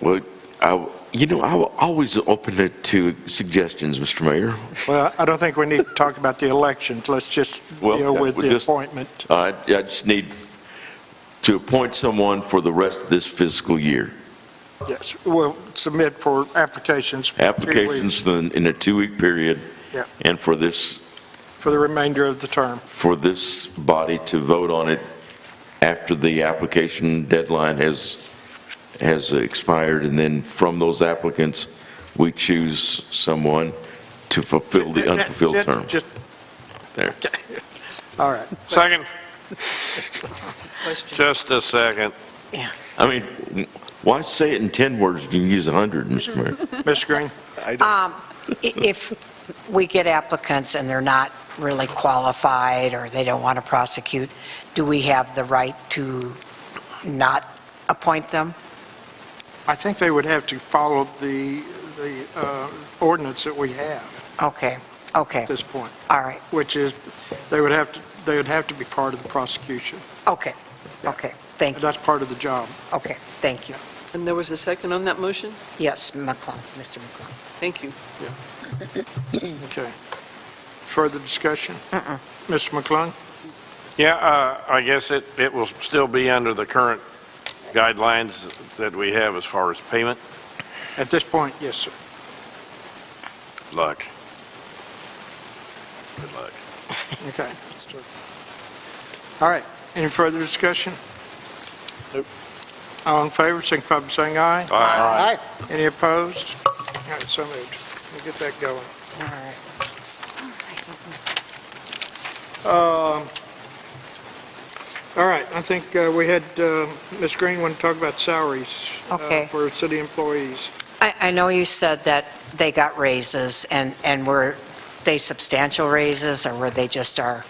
Well, I'm always open to suggestions, Mr. Mayor. Well, I don't think we need to talk about the elections. Let's just Well, deal with we'll the just- appointment. I just need to appoint someone for the rest of this fiscal year. Yes, we'll submit for applications. for 2 Applications weeks in a 2-week period. Yeah. And for this for the remainder of the term. body to vote on it after the application deadline has expired, and then from those applicants, we choose someone to fulfill the unfulfilled term. Just, There. all right. Second. Just a second. Yeah. I mean, why say it in 10 words? You can use 100, Mr. Mayor. Ms. Green? If we get applicants and they're not really qualified or they don't want to prosecute, do we have the right to not appoint them? I think they would have to follow the ordinance that we have Okay, at this point, all right, which is, they would have to be part of the prosecution. okay, thank you, That's part of the job. okay, thank you. And there was a second on that motion? Yes, McClung, Mr. McClung. Thank you. Okay. Further discussion? Mr. McClung? Yeah, I guess it will still be under the current guidelines that we have as far as payment. At this point, yes, sir. Good luck. Good luck. Okay. All right. Any further discussion? Nope. All in favor, signify by saying aye. Aye. Aye. Any opposed? All right, so moved. We'll get that going. All right. All right, I think we had Ms. Green want to talk about salaries Okay. for city employees. I know you said that they got raises, and were they substantial raises, or were they just our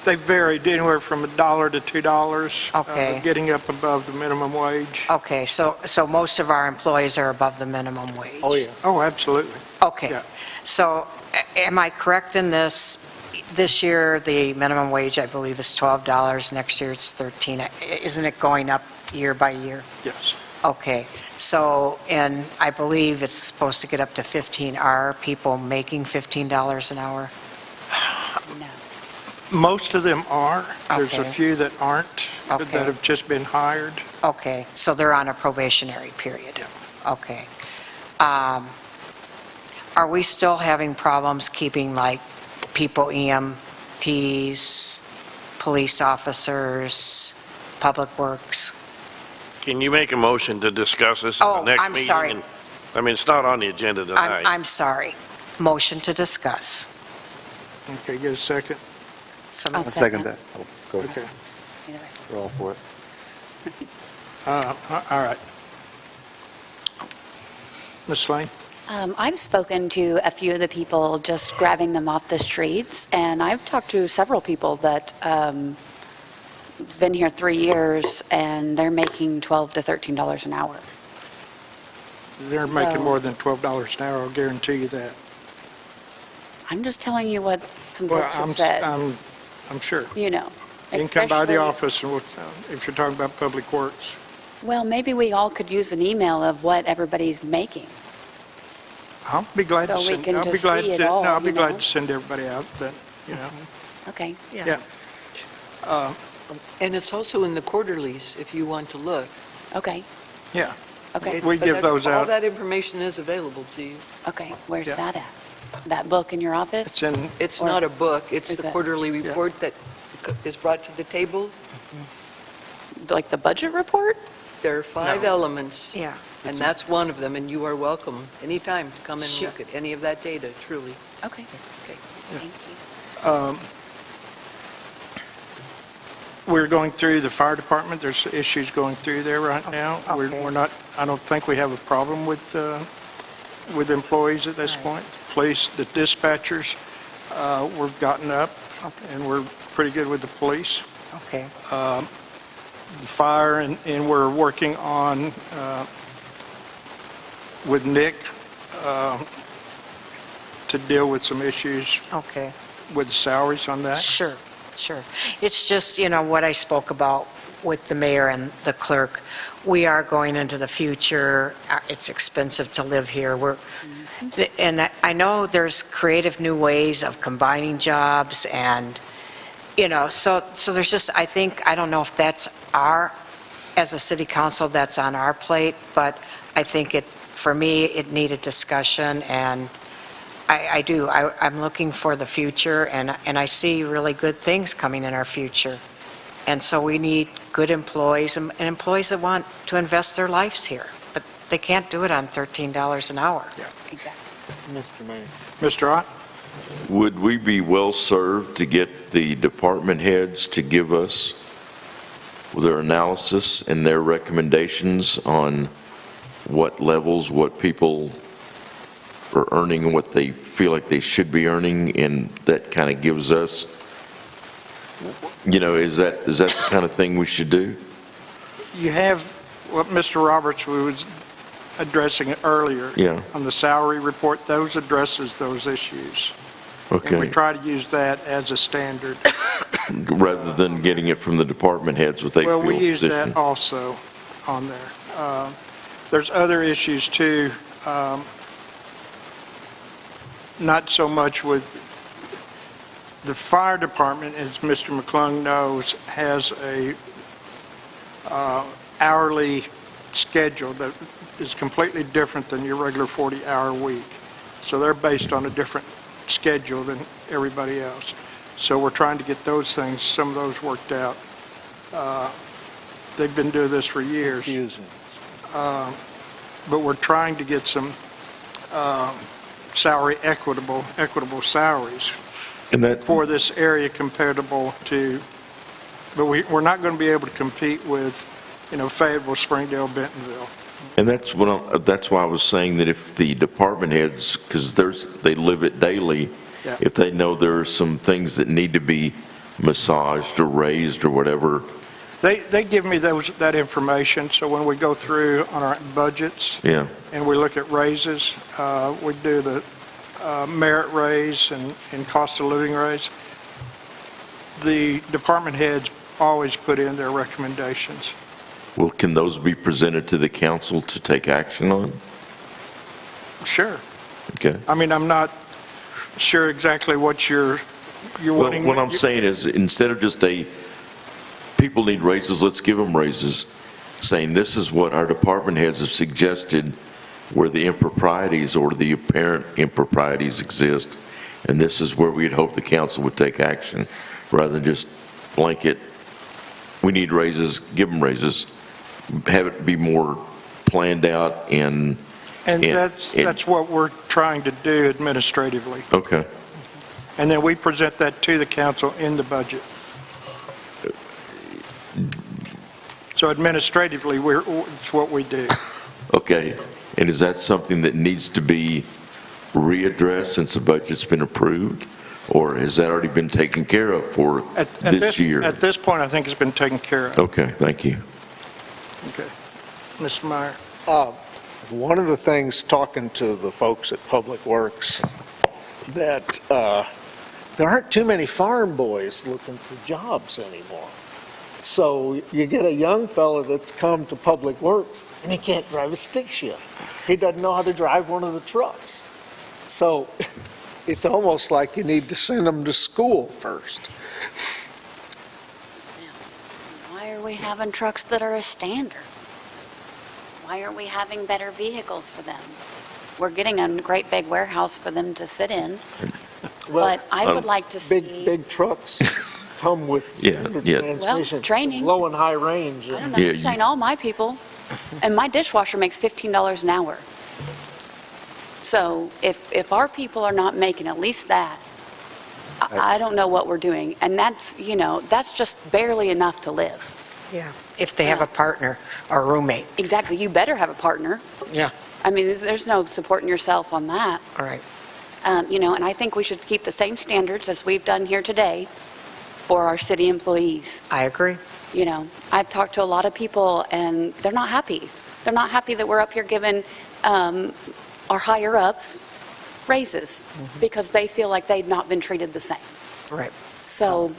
They varied anywhere from $1 to $2. Okay. Getting up above the minimum wage. Okay, so most of our employees are above the minimum wage? Oh, yeah. Oh, absolutely. Okay, Yeah. so am I correct in this? This year, the minimum wage, I believe, is $12. Next year, it's $13. Isn't it going up year by year? Yes. Okay, so, and I believe it's supposed to get up to 15. Are people making $15 an hour? No. Most of them are. There's a Okay. few that aren't, but Okay. that have just been hired. Okay, so they're on a probationary period? Okay. Are we still having problems keeping, like, people, EMTs, police officers, public works? Can you make a motion to discuss this at the Oh, next I'm meeting? sorry. And- I mean, it's not on the agenda tonight. I'm sorry. Motion to discuss. Okay, get a second. Somebody- I'll I second second. that. Oh, Go ahead. Okay. Either way. We're all for it. All right. Ms. Slane? I've spoken to a few of the people, just grabbing them off the streets, and I've talked to several people that been here 3 years, and they're making $12 to $13 an hour. They're So- making more than $12 an hour, I'll guarantee you that. I'm just telling you what some Well, folks have said, I'm sure. you know. You can come by the especially- office and if you're talking about Public Works. Well, maybe we all could use an email of what everybody's making. I'll be glad So to we send, can I'll be just glad see it to, all, no, I'll be you glad know? to send everybody out, but, you know, Okay. yeah. And it's also in the quarterlies, if you want to look. Okay, Yeah. okay, We But give that's- those All out. that information is available to you. okay. Where's Yeah. that at? That book in your office? It's in, It's Or- not a book, it's Is the it- quarterly report that is brought to the table. Like the budget report? There are 5 elements, Yeah. and that's one of them, and you are welcome anytime to come and Sure. look at any of that data, truly. Okay. Okay. Thank you. we're going through the fire department, there's issues going through there right now. Okay. We're not, I don't think we have a problem with employees at this Right. point. Police, the dispatchers, we've gotten up, and we're pretty good with the police. Okay. The fire, and we're working on, with Nick, to deal with some issues Okay. with the salaries on that. Sure, sure. It's just, what I spoke about with the mayor and the clerk. We are going into the future. It's expensive to live here. And I know there's creative new ways of combining jobs and, so there's just, I don't know if that's as a city council, that's on our plate, but I think for me, it needed discussion, and I do. I'm looking for the future, and I see really good things coming in our future. And so we need good employees, and employees that want to invest their lives here. But they can't do it on $13 an hour. Exactly. Mr. Mayor. Mr. Ott? Would we be well-served to get the department heads to give us their analysis and their recommendations on what levels, what people are earning, and what they feel like they should be earning, and that kind of gives us, is that the kind of thing we should do? You have what Mr. Roberts was addressing earlier. Yeah. On the salary report, those addresses those issues. And we Okay, try to use that as a standard. rather than getting it from the department heads, what they feel. Well, we use position. that also on there. There's other issues too, not so much with, the fire department, as Mr. McClung knows, has a hourly schedule that is completely different than your regular 40-hour week. So they're based on a different schedule than everybody else. So we're trying to get those things, some of those worked out. They've been doing this for years. Confusing. But we're trying to get some salary equitable salaries And that, for this area comparable to, but we're not going to be able to compete with, Fayetteville, Springdale, Bentonville. and that's why I was saying that if the department heads, because they live it daily, Yeah. if they know there are some things that need to be massaged or raised or whatever. They give me that information, so when we go through on our budgets Yeah, and we look at raises, we do the merit raise and cost of living raise, the department heads always put in their recommendations. well, can those be presented to the council to take action on? Sure. Okay. I mean, I'm not sure exactly what you're Well, wanting. what I'm saying is, instead of just people need raises, let's give them raises, saying this is what our department heads have suggested where the improprieties or the apparent improprieties exist, and this is where we'd hope the council would take action, rather than just blanket, we need raises, give them raises, have it be more planned out and... And that's what we're trying to do administratively. Okay. And then we present that to the council in the budget. So administratively, it's what we do. Okay, and is that something that needs to be readdressed since the budget's been approved? Or has that already been taken care of for this year? At this point, I think it's been taken care of. Okay, thank you. Okay. Mr. Meyer? One of the things, talking to the folks at Public Works, that there aren't too many farm boys looking for jobs anymore. So you get a young fella that's come to Public Works, and he can't drive a stick shift. He doesn't know how to drive one of the trucks. So it's almost like you need to send them to school first. Why are we having trucks that are a standard? Why aren't we having better vehicles for them? We're getting a great big warehouse for them to sit in, but I would like to see... Big trucks come with standard transmissions. Well, training. Low and high range. I don't know, I train all my people, and my dishwasher makes $15 an hour. So if our people are not making at least that, I don't know what we're doing. And that's, that's just barely enough to live. Yeah, if they have a partner or a roommate. Exactly, you better have a partner. Yeah. I mean, there's no supporting yourself on that. All right. And I think we should keep the same standards as we've done here today for our city employees. I agree. I've talked to a lot of people, and they're not happy. They're not happy that we're up here giving our higher-ups raises because they feel like they've not been treated the same. Right. So,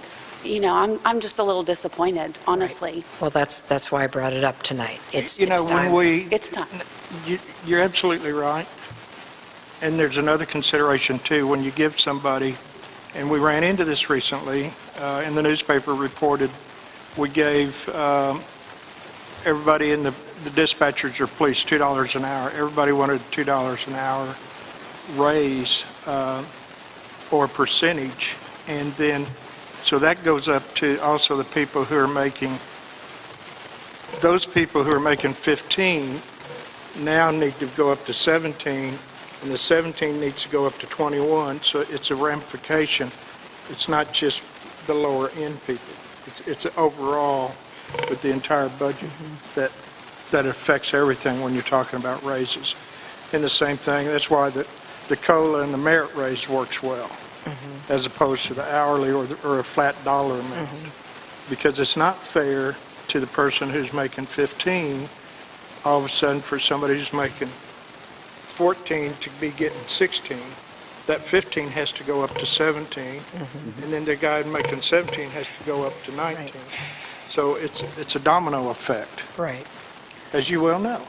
I'm just a little disappointed, honestly. Right. Well, that's why I brought it up tonight. It's When time. It's time. You're absolutely right. And there's another consideration, too. When you give somebody, and we ran into this recently, in the newspaper reported, we gave everybody in the dispatchers or police $2 an hour. Everybody wanted $2 an hour raise or percentage. And then, so that goes up to also the people who are making, those people who are making 15 now need to go up to 17, and the 17 needs to go up to 21, so it's a ramification. It's not just the lower end people. It's overall with the entire budget that affects everything when you're talking about raises. And the same thing, that's why the COLA and the merit raise works well, as opposed to the hourly or a flat dollar amount. Because it's not fair to the person who's making 15, all of a sudden for somebody who's making 14 to be getting 16. That 15 has to go up to 17, and then the guy making 17 has to go up to 19. Right. So it's a domino effect. Right. As you well know.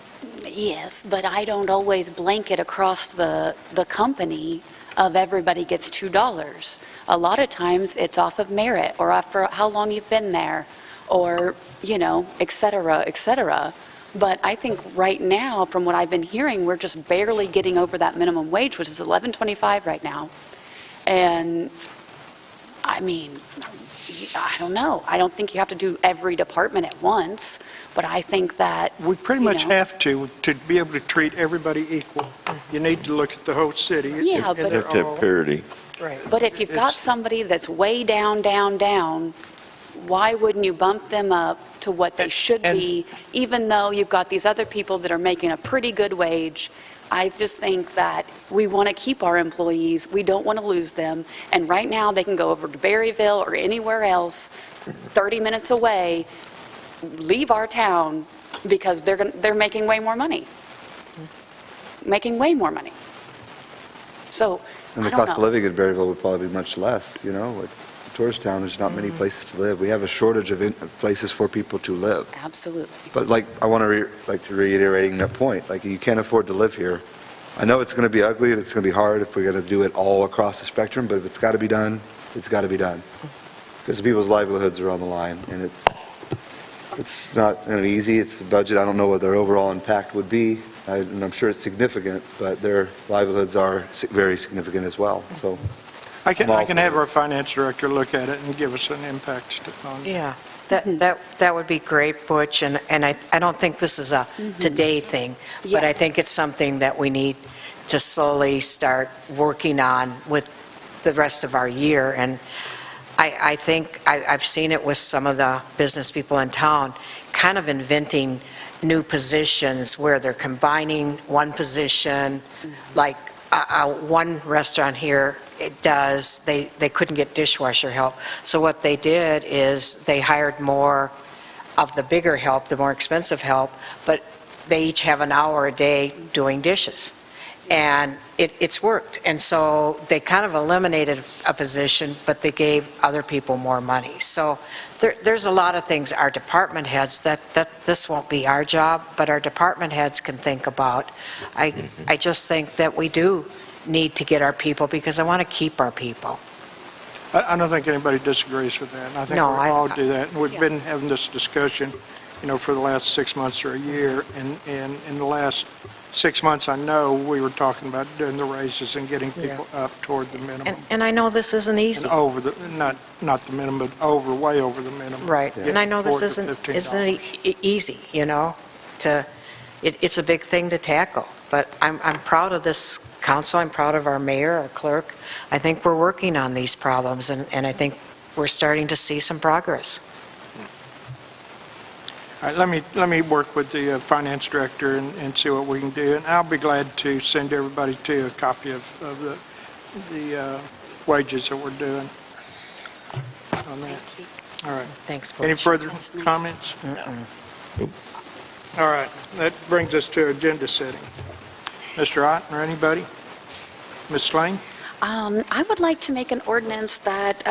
Yes, but I don't always blanket across the company of everybody gets $2. A lot of times it's off of merit or after how long you've been there or, et cetera, et cetera. But I think right now, from what I've been hearing, we're just barely getting over that minimum wage, which is $11.25 right now. And, I mean, I don't know. I don't think you have to do every department at once, but I think that, we pretty much have to be able to treat everybody equal. You need to look at the whole city. Yeah, You have to have parity. Right. But if you've got somebody that's way down, why wouldn't you bump them up to what they should be, even though you've got these other people that are making a pretty good wage? I just think that we want to keep our employees. We don't want to lose them. And right now, they can go over to Berryville or anywhere else, 30 minutes away, leave our town because they're making way more money. Making way more money. So, And the I don't cost of know. living in Berryville would probably be much less, you know? Like, tourist town, there's not many places to live. We have a shortage of places for people to live. Absolutely. But like, I want to reiterating that point, like, you can't afford to live here. I know it's going to be ugly and it's going to be hard if we're going to do it all across the spectrum, but if it's got to be done, it's got to be done. Because people's livelihoods are on the line, and it's not easy. It's a budget. I don't know what their overall impact would be, and I'm sure it's significant, but their livelihoods are very significant as well, so. I can Well, have our finance director look at it and give us an impact on it. Yeah, that would be great, Butch, and I don't think this is a today thing, but Yeah. I think it's something that we need to slowly start working on with the rest of our year, and I think I've seen it with some of the business people in town, kind of inventing new positions where they're combining one position, like one restaurant here, they couldn't get dishwasher help. So what they did is they hired more of the bigger help, the more expensive help, but they each have an hour a day doing dishes. And it's worked. And so they kind of eliminated a position, but they gave other people more money. So there's a lot of things our department heads, that this won't be our job, but our department heads can think about. I just think that we do need to get our people, because I want to keep our people. I don't think anybody disagrees with that, and I think we No, all do that. And we've Yeah. been having this discussion, for the last 6 months or a year, and in the last 6 months, I know we were talking about doing the raises and getting people up toward the minimum. And I know this isn't easy. And over the, not the minimum, but way over the minimum. Right, Getting and I know this toward the isn't $15. easy, it's a big thing to tackle, but I'm proud of this council, I'm proud of our mayor, our clerk. I think we're working on these problems, and I think we're starting to see some progress. All right, let me work with the finance director and see what we can do, and I'll be glad to send everybody to a copy of the wages that we're doing on that. All right. Thanks, Butch. Any further comments? All right, that brings us to agenda setting. Mr. Ott, or anybody? Ms. Sling? I would like to make an ordinance that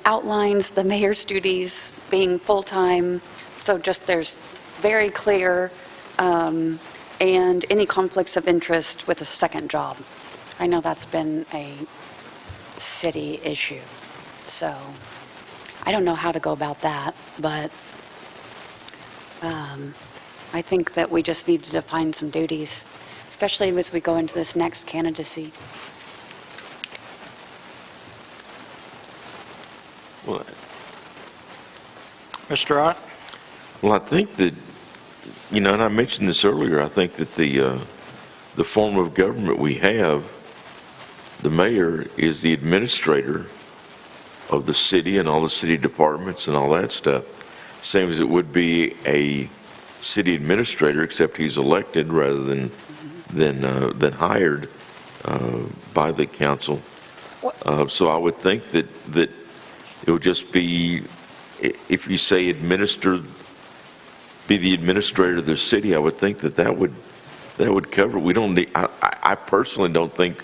outlines the mayor's duties being full-time, so just there's very clear, and any conflicts of interest with a second job. I know that's been a city issue, so I don't know how to go about that, but I think that we just need to define some duties, especially as we go into this next candidacy. Well, Mr. Ott? Well, I think that, and I mentioned this earlier, I think that the form of government we have, the mayor is the administrator of the city and all the city departments and all that stuff, same as it would be a city administrator, except he's elected rather than hired by the council. So I would think that it would just be, if you say be the administrator of the city, I would think that would cover it. We don't need, I personally don't think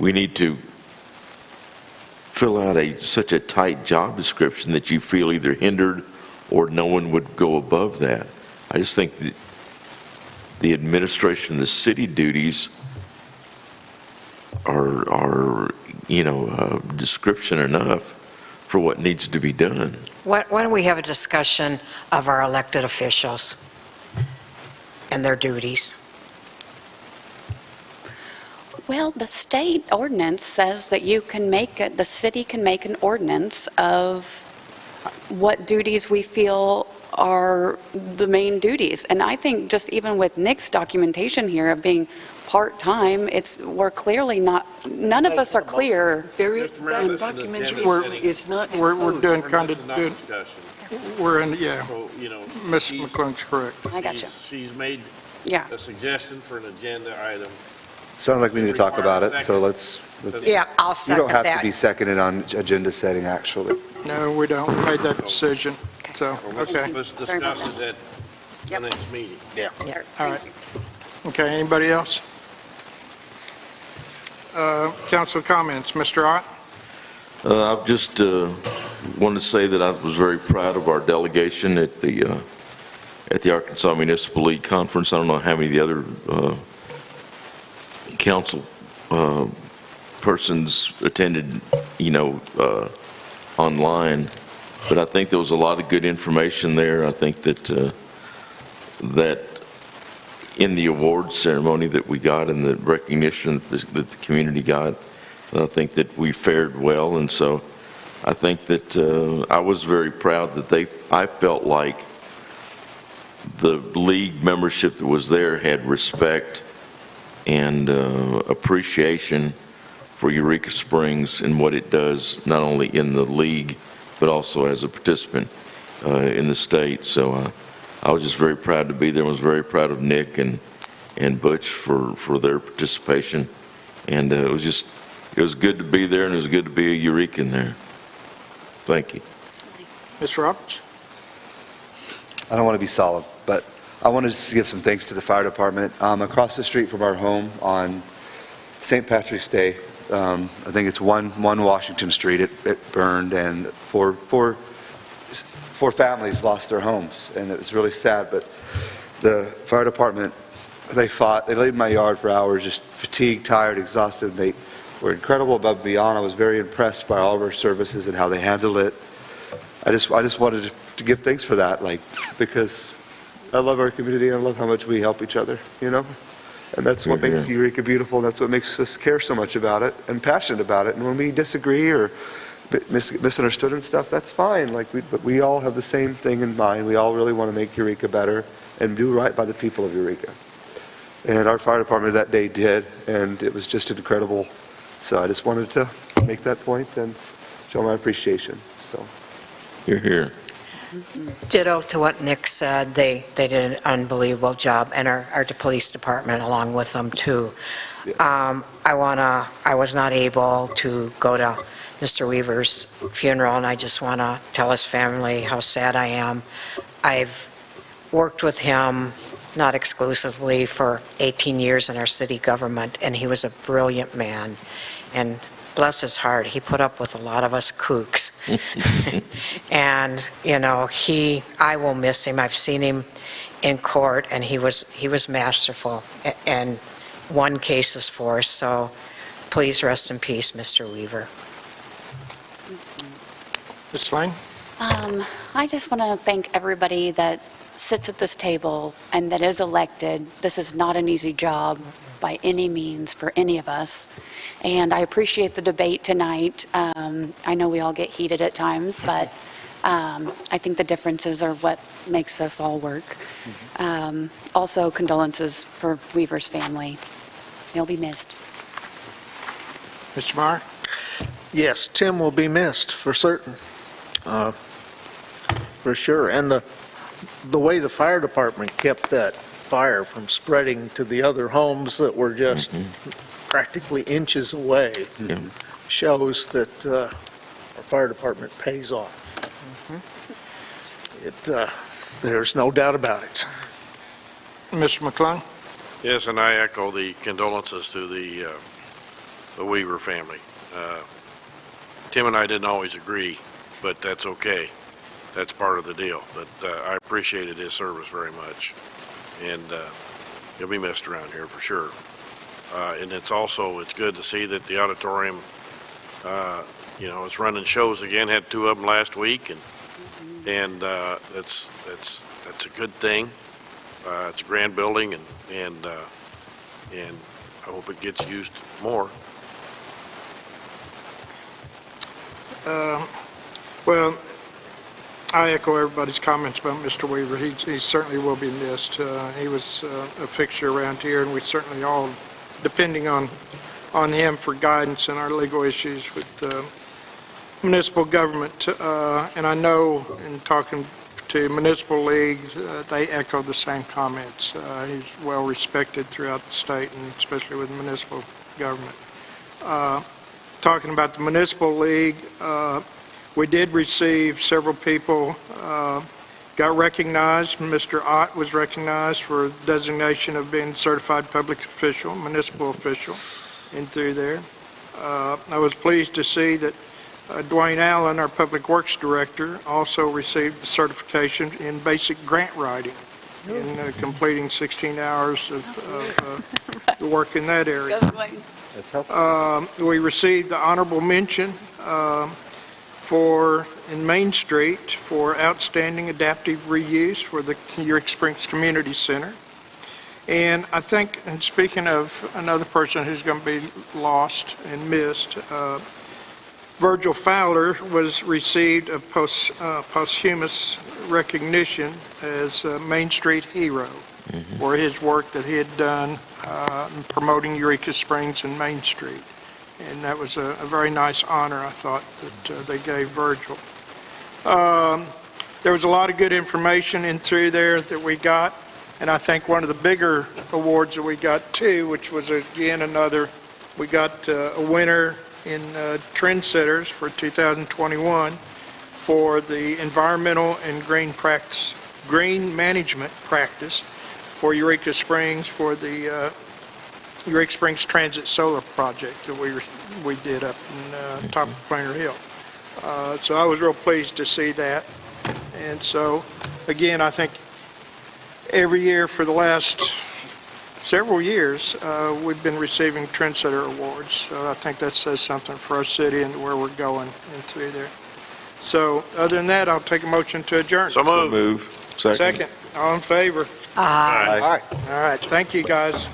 we need to fill out such a tight job description that you feel either hindered or no one would go above that. I just think that the administration of the city duties are description enough for what needs to be done. Why don't we have a discussion of our elected officials and their duties? Well, the state ordinance says that the city can make an ordinance of what duties we feel are the main duties. And I think just even with Nick's documentation here of being part-time, we're clearly not, none of us are clear. There is, Mr. Mayor, that this is an documentary agenda is not in We're code. doing This kind is of, not discussion. we're in, yeah, So, you know, Ms. she's- McClung's correct. I got you. She's made Yeah. a suggestion for an agenda item. Sounds like we need to talk about it, so let's, Yeah, I'll you second don't have to that. be seconded on agenda setting, actually. No, we don't. We made that decision. So, okay. Let's discuss it at the next meeting. All right. Okay, anybody else? Council comments. Mr. Ott? I just wanted to say that I was very proud of our delegation at the Arkansas Municipal League Conference. I don't know how many of the other council persons attended, online, but I think there was a lot of good information there. I think that in the awards ceremony that we got and the recognition that the community got, I think that we fared well, and so I think that I was very proud that I felt like the league membership that was there had respect and appreciation for Eureka Springs and what it does, not only in the league, but also as a participant in the state. So I was just very proud to be there. I was very proud of Nick and Butch for their participation. And it was good to be there, and it was good to be a Eurekan there. Thank you. Ms. Roberts? I don't want to be solid, but I want to just give some thanks to the fire department. Across the street from our home on St. Patrick's Day, I think it's 1 Washington Street, it burned, and four families lost their homes, and it was really sad. But the fire department, they fought. They laid in my yard for hours, just fatigued, tired, exhausted. They were incredible above and beyond. I was very impressed by all of our services and how they handled it. I just wanted to give thanks for that, because I love our community, and I love how much we help each other, And that's what makes Eureka beautiful, and that's what makes us care so much about it and passionate about it. And when we disagree or misunderstood and stuff, that's fine. But we all have the same thing in mind. We all really want to make Eureka better and do right by the people of Eureka. And our fire department that day did, and it was just incredible. So I just wanted to make that point and show my appreciation. So You're here. Ditto to what Nick said. They did an unbelievable job, and our police department along with them too. I was not able to go to Mr. Weaver's funeral, and I just want to tell his family how sad I am. I've worked with him, not exclusively, for 18 years in our city government, and he was a brilliant man. And bless his heart, he put up with a lot of us kooks. And, I will miss him. I've seen him in court, and he was masterful and won cases for us. So please rest in peace, Mr. Weaver. Ms. Lane? I just want to thank everybody that sits at this table and that is elected. This is not an easy job by any means for any of us. And I appreciate the debate tonight. I know we all get heated at times, but I think the differences are what makes us all work. Also, condolences for Weaver's family. He'll be missed. Mr. Meyer? Yes, Tim will be missed, for certain, for sure. And the way the fire department kept that fire from spreading to the other homes that were just practically inches away shows that our fire department pays off. There's no doubt about it. Mr. McClung? Yes, and I echo the condolences to the Weaver family. Tim and I didn't always agree, but that's okay. That's part of the deal. But I appreciated his service very much, and he'll be missed around here for sure. And it's good to see that the auditorium, it's running shows again. Had 2 of them last week, and that's a good thing. It's a grand building, and I hope it gets used more. Well, I echo everybody's comments about Mr. Weaver. He certainly will be missed. He was a fixture around here, and we certainly all, depending on him for guidance in our legal issues with municipal government. And I know in talking to municipal leagues, they echo the same comments. He's well respected throughout the state, and especially with municipal government. Talking about the municipal league, we did receive several people got recognized. Mr. Ott was recognized for designation of being certified public official, municipal official, and through there. I was pleased to see that Dwayne Allen, our Public Works Director, also received the certification in basic grant writing in completing 16 hours of the work in that area. That's helpful. We received the honorable mention in Main Street for outstanding adaptive reuse for the Eureka Springs Community Center. And I think, and speaking of another person who's going to be lost and missed, Virgil Fowler received a posthumous recognition as a Main Street hero for his work that he had done in promoting Eureka Springs and Main Street. And that was a very nice honor, I thought, that they gave Virgil. There was a lot of good information in through there that we got, and I think one of the bigger awards that we got too, which was again we got a winner in Trendsetters for 2021 for the environmental and green management practice for Eureka Springs for the Eureka Springs Transit Solar Project that we did up in top of Plainer Hill. So I was real pleased to see that. And so, again, I think every year for the last several years, we've been receiving Trendsetter Awards. So I think that says something for our city and where we're going and through there. So other than that, I'll take a motion to adjourn. So moved. Move. Second. All in favor? Aye. All right. Thank you, guys.